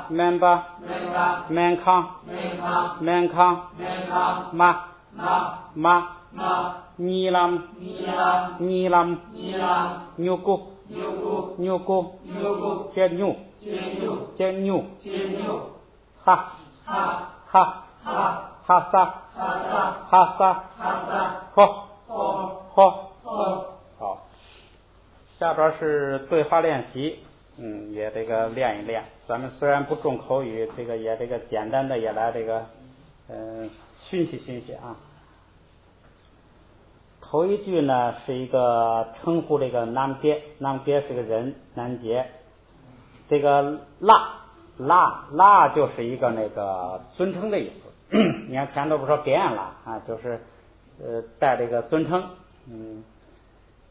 멤바 맹캉 니람 뉴구 제뉴 하사 허好，下边是对话练习，也这个练一练。咱们虽然不重口语，这个也这个简单的也来这个熏习啊。头一句呢是一个称呼这个南别是个人，南杰。这个拉就是一个那个尊称的意思。你看前头不说给俺了啊，就是带这个尊称。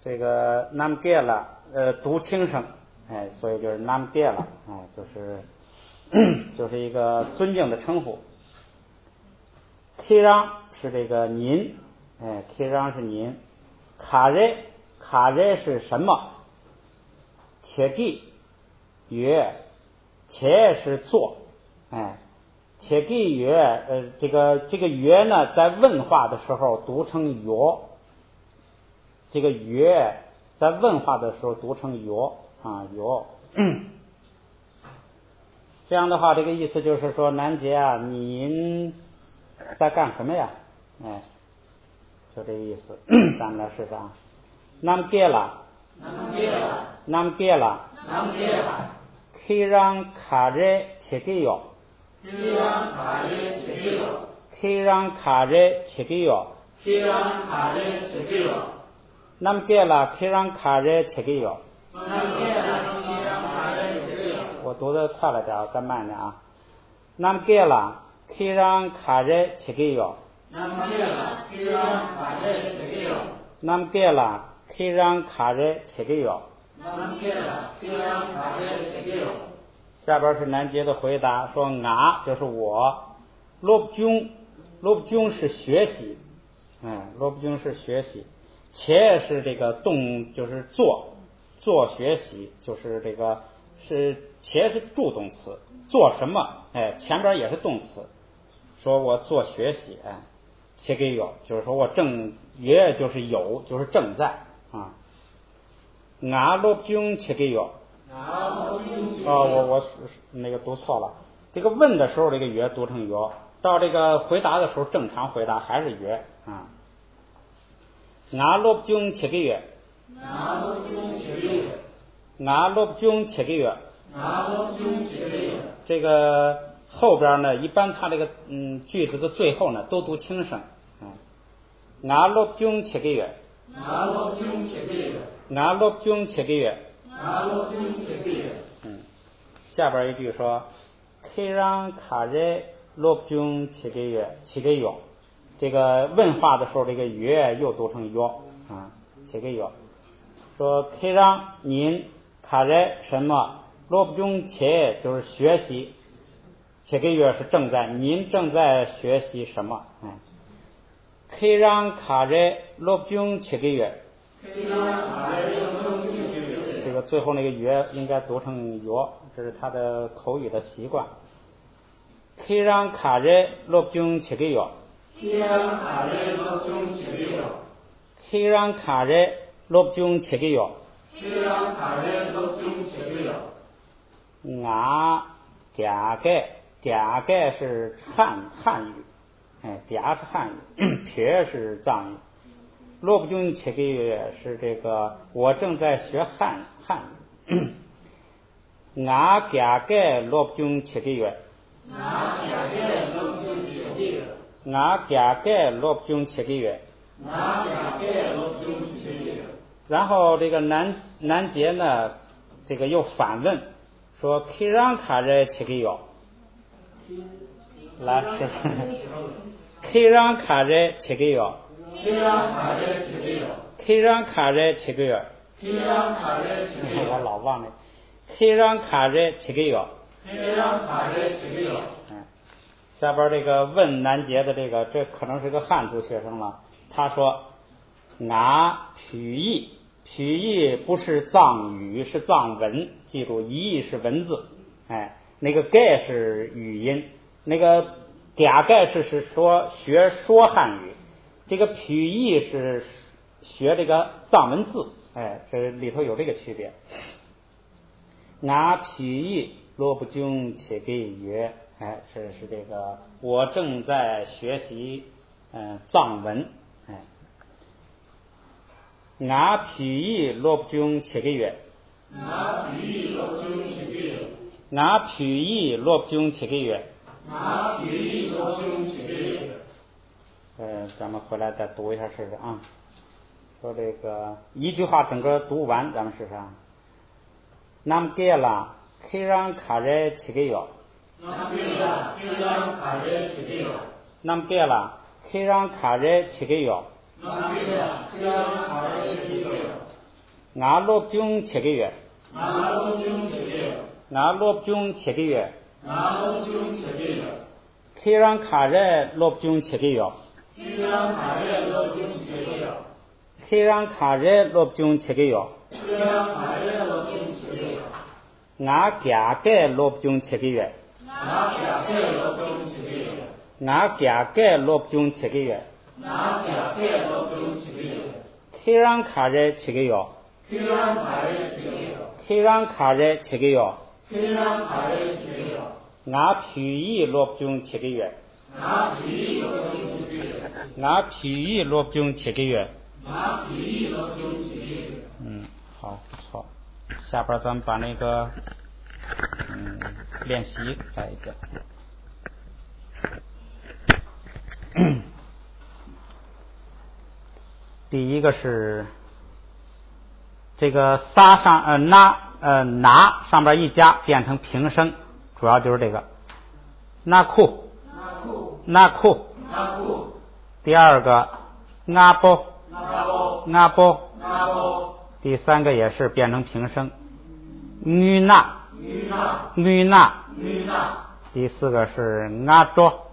这个南别了读轻声，所以就是南别了就是一个尊敬的称呼。Kirang是这个您Kirang是您，卡热是什么？切地约，切是做，切地约，这个约呢，在问话的时候读成约，这个约在问话的时候读成约约。这样的话，这个意思就是说，南杰啊，您在干什么呀？就这个意思。咱们来试试啊。南别了。Kirang卡热切给哟。南别了 Kirang卡热切给哟。我读的快了点，再慢点啊。南别了 Kirang卡热切给哟。南别了 Kirang卡热切给哟。下边是南杰的回答，说俺就是我，罗布军是学习，罗布军是学习，且是这个动，就是做学习，就是这个是且是助动词，做什么？前边也是动词，说我做学习，且给有，就是说我正也就是有，就是正在啊。俺罗布军且给有。我那个读错了。这个问的时候，这个约读成约；到这个回答的时候，正常回答还是约啊。俺罗布军切个约，这个后边呢，一般它这个句子的最后呢，都读轻声。俺罗布军切个约，下边一句说 Kirang卡热罗布军切个约，这个问话的时候，这个约又读成约切个约，说 Kirang 您卡热什么，罗布军切就是学习，切个约是正在，您正在学习什么Kirang卡热罗布军切个约，这个最后那个约应该读成约，这是他的口语的习惯。Kirang卡热罗布军切个约，Kirang卡热罗布军切个约，俺盖是汉语，嗲是汉语，撇是藏语。罗布军切个月是这个，我正在学汉语。俺盖罗布军切个月，然后这个南杰呢，这个又反问说 Kirang 卡热切个月，来试试 Kirang 卡热切个月。Kirang 卡热切个月， 키랑 카레 치게요. 我老忘了。키랑 카레 치게요. 키랑 카레 치게요. 下边这个问南杰的这可能是个汉族学生了。他说，俺曲意不是藏语，是藏文，记住，意是文字，那个盖是语音，那个嗲盖是学说汉语，这个曲意是学这个藏文字，这里头有这个区别。俺曲意罗不穷且给曰，这是这个我正在学习藏文，俺曲意罗不穷且给曰，俺曲意罗不穷且给曰，俺曲意罗不穷且给曰，俺曲意罗不穷且给曰。咱们回来再读一下试试啊。说这个一句话整个读完，咱们试试啊。nam ge la kiran kare chigeyo. nam ge la kiran kare chigeyo. nam ge la kiran kare chigeyo. nam ge la kiran kare chigeyo. nga lop jung chigeyo. nga lop jung chigeyo. nga lop jung chigeyo. nga lop jung chigeyo. kiran kare lop jung chigeyo. kiran kare lop jung chigeyo. kiran kare lop jung chigeyo. kiran kare lop jung chigeyo. nga kya ke lop jung chigeyo. nga kya ke lop jung chigeyo. nga kya ke lop jung chigeyo. nga kya ke lop jung chigeyo. kiran kare chigeyo. kiran kare chigeyo. kiran kare chigeyo. kiran kare chigeyo. nga pyu yi lop jung chigeyo. nga pyu yi lop jung chigeyo. nga pyu yi lop jung chigeyo. nga pyu yi lop jung chigeyo。好，不错。下边咱们把那个练习来一个。第一个是这个撒上拿上边一加变成平声，主要就是这个那库。第二个阿波。第三个也是变成平声，女那。第四个是阿卓。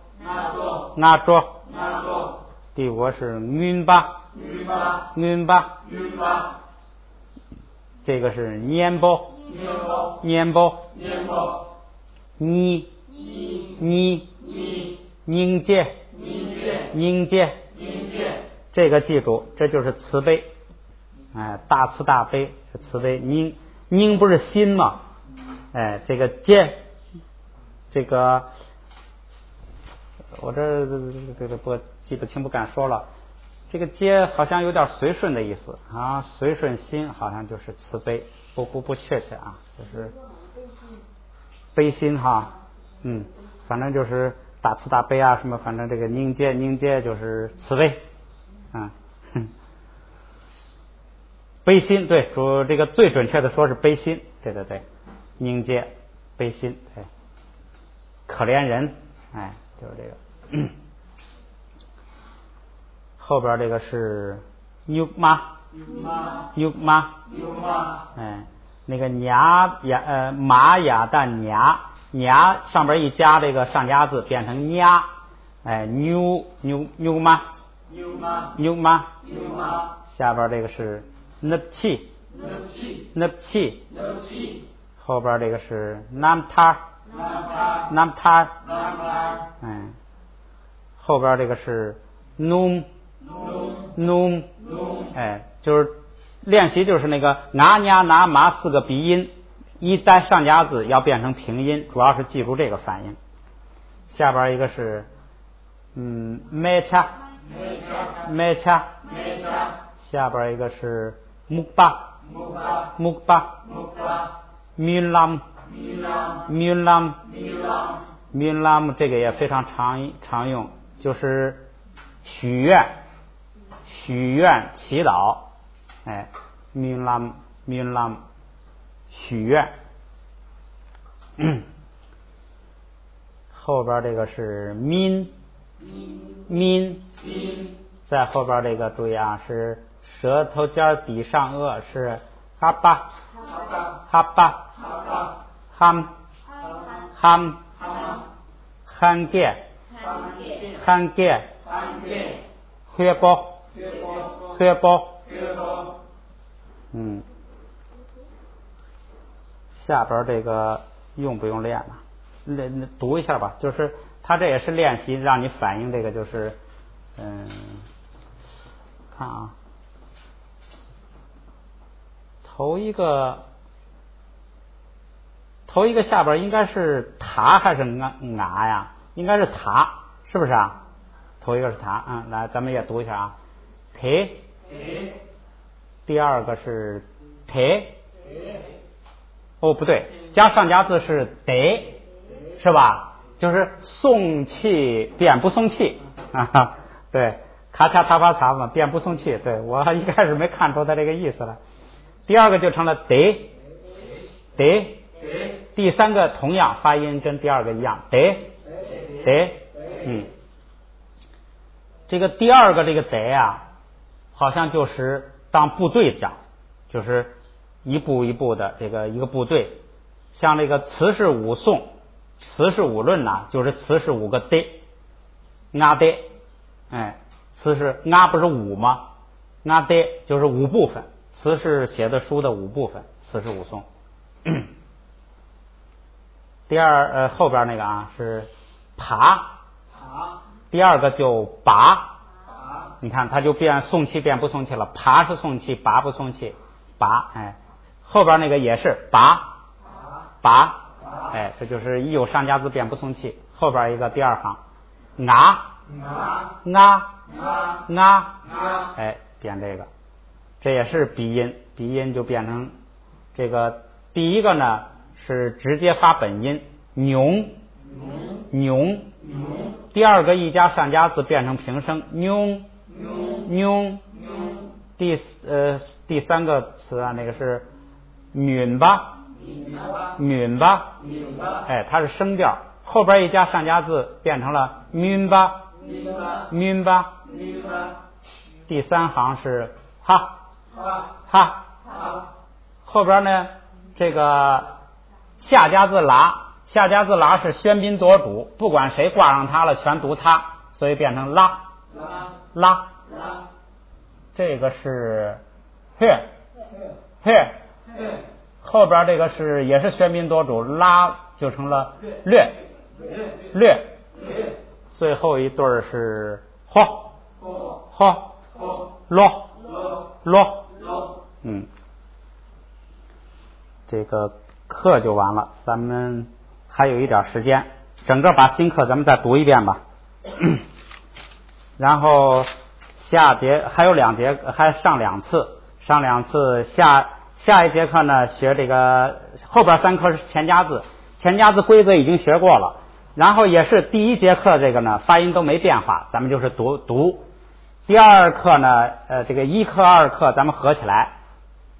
第五个是云巴。这个是年包。你凝结。这个记住，这就是慈悲，大慈大悲是慈悲。凝不是心吗？这个结，这个我这不记不清，不敢说了。这个结好像有点随顺的意思啊，随顺心好像就是慈悲，不确切啊，就是悲心哈，反正就是大慈大悲啊什么，反正这个凝结就是慈悲。悲心，对，说这个最准确的说是悲心，对，凝结悲心，对，可怜人，就是这个。后边这个是牛妈，那个马雅但牙上边一加这个上加字变成nha，牛妈，下边这个是nấp气，后边这个是nam tar，后边这个是num，就是练习就是那个拿nha拿麻四个鼻音，一单上加字要变成平音，主要是记住这个反应。下边一个是mecha，下边一个是mukba， milam， 这个也非常常用，就是许愿祈祷，milam 许愿。后边这个是min，在后边这个注意啊，是舌头尖比上颚，是哈巴哈巴ham ham han ge han ge huyê波下边这个用不用练呢？读一下吧，就是他这也是练习让你反映这个，就是看啊，头一个下边应该是塔还是啊呀？应该是塔，是不是啊？头一个是塔，来咱们也读一下啊，铁，第二个是铁，哦不对，加上加字是得，是吧？就是送气变不送气啊，对，咔嚓塔巴嚓嘛，变不送气，对，我一开始没看出他这个意思来。第二个就成了得，第三个同样发音跟第二个一样，得，这个第二个这个得啊，好像就是当部队讲，就是一步一步的这个一个部队，像这个词是五颂、词是五论呐，就是词是五个得，啊得，词是啊不是五吗？啊得就是五部分，词是写的书的五部分，词是五颂。第二后边那个啊是爬，第二个就拔，你看它就变送气变不送气了，爬是送气，拔不送气，拔，后边那个也是拔，这就是一有上加字变不送气，后边一个第二行变这个，这也是鼻音就变成这个，第一个呢是直接发本音妞，第二个一加上加字变成平声妞，第三个词啊，那个是允吧，它是声调，后边一加上加字变成了允吧，第三行是哈，后边呢这个下加字拉是喧宾夺主，不管谁挂上它了全读它，所以变成拉，这个是后边这个是也是喧宾夺主，拉就成了略，最后一对是咯，这个课就完了，咱们还有一点时间，整个把新课咱们再读一遍吧。然后下节还有2节，还上2次，下一节课呢学这个后边3课是前加字规则已经学过了，然后也是第一节课这个呢发音都没变化，咱们就是读。第二课呢这个1课2课咱们合起来，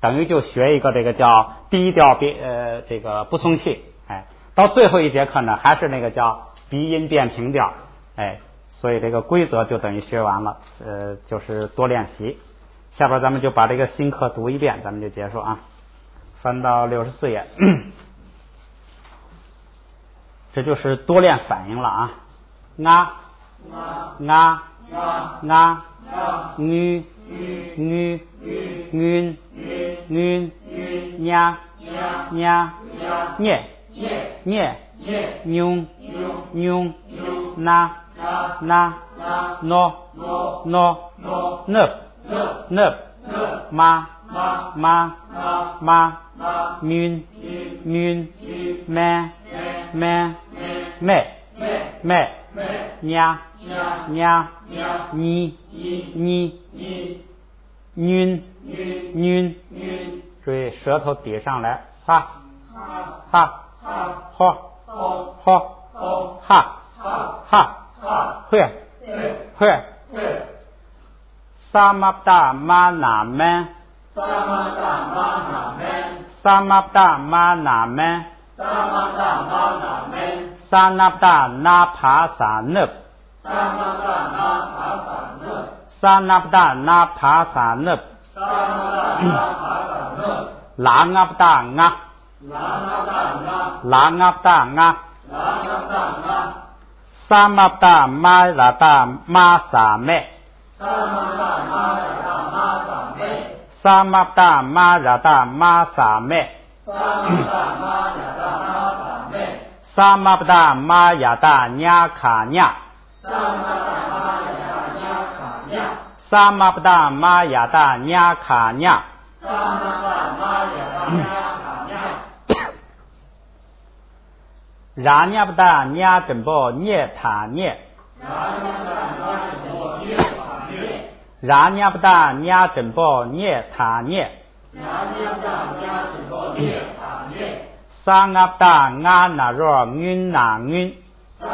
等于就学一个这个叫第一调这个不送气，到最后一节课呢还是那个叫鼻音变平调，所以这个规则就等于学完了，就是多练习。下边咱们就把这个新课读一遍，咱们就结束啊。翻到64页，这就是多练反应了啊。女냐 뇽 나 너 늪 마 민 매 냐 니注意舌头抵上来，哈会萨玛达玛那门萨玛达那帕萨讷拉阿不达阿，拉阿不达阿，萨玛不达玛拉达玛萨咩，萨玛不达玛拉达玛萨咩，萨玛不达玛雅达nha卡nha，萨玛不达玛雅达nha卡nha。拉涅不达涅真波涅塔涅，拉涅不达涅真波涅塔涅，萨阿不达阿那若云那云，萨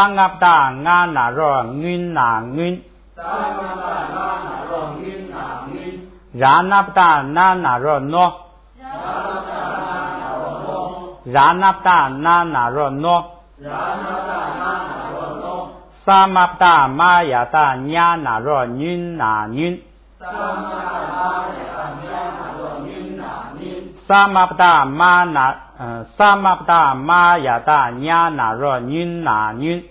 阿不达阿那若云那云，拉那不达那那若诺。拉那不达那那若诺，萨玛不达玛雅达nha那若云那云，萨玛不达玛那萨玛不达玛雅达nha那若云那云，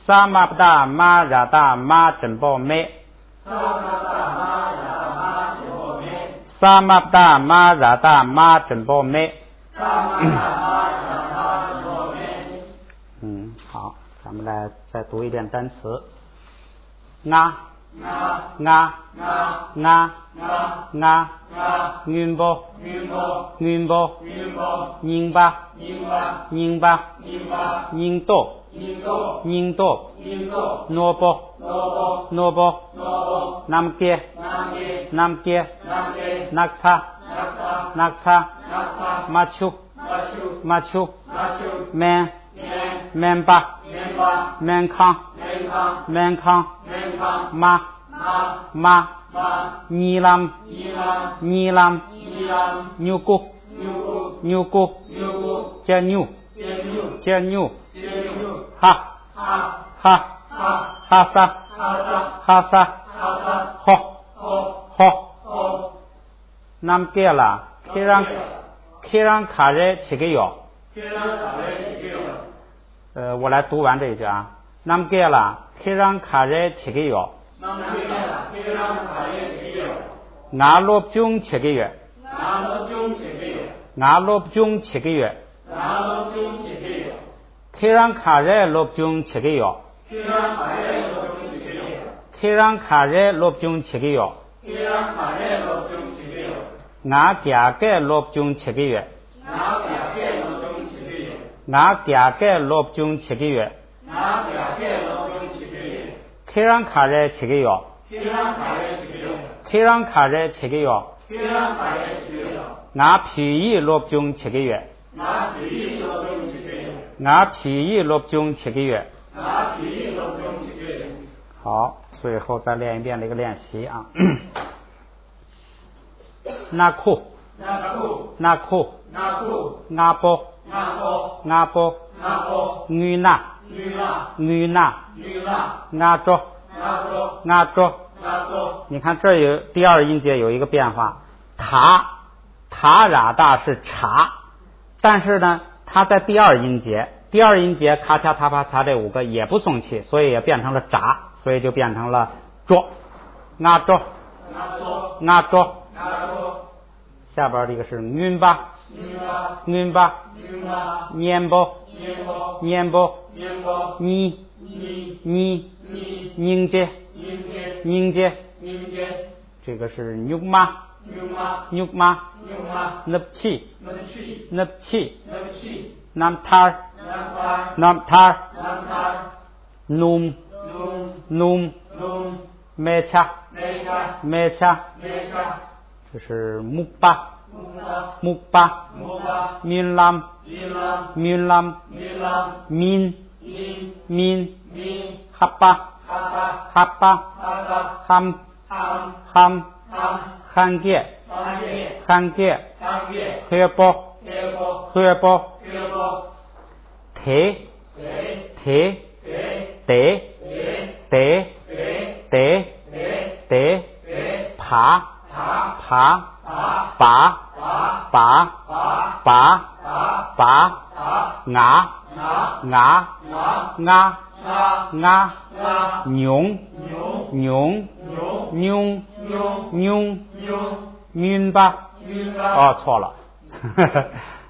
萨玛不达玛雅达玛真波咩。萨玛不达玛拉达玛真波咩。好，咱们来再读一遍单词。啊云波云巴宁多诺波南街纳叉马丘面巴面康马尼朗牛骨加牛哈萨nam kia là khi让卡热起个药，我来读完这一句啊。nam kia là khi让卡热起个药，牙落中起个月，khi让卡热落中起个药，khi让卡热落中起个药。牙夹个落中七个月，khi让卡热七个月，牙皮衣落中七个月，好，最后再练一遍这个练习啊。那库阿波女那阿卓，你看这有第二音节有一个变化，塔拉大是茶，但是呢它在第二音节咔嚓塔啪嚓这五个也不送气，所以也变成了炸，所以就变成了卓阿卓。下边这个是云巴年波凝结，这个是牛妈那气南塔努梅恰，这是木巴民兰民哈巴ham汉界黑波得得爬晕吧。哦，错了。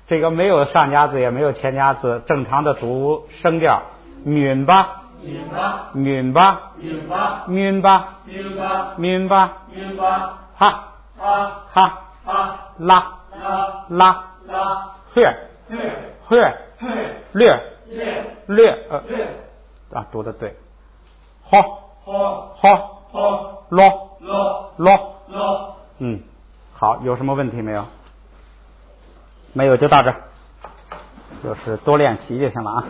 这个没有上加字也没有前加字，正常的读声调，晕吧，哈，拉，略，读的对，咯，好，有什么问题没有？没有就到这儿，就是多练习就行了啊。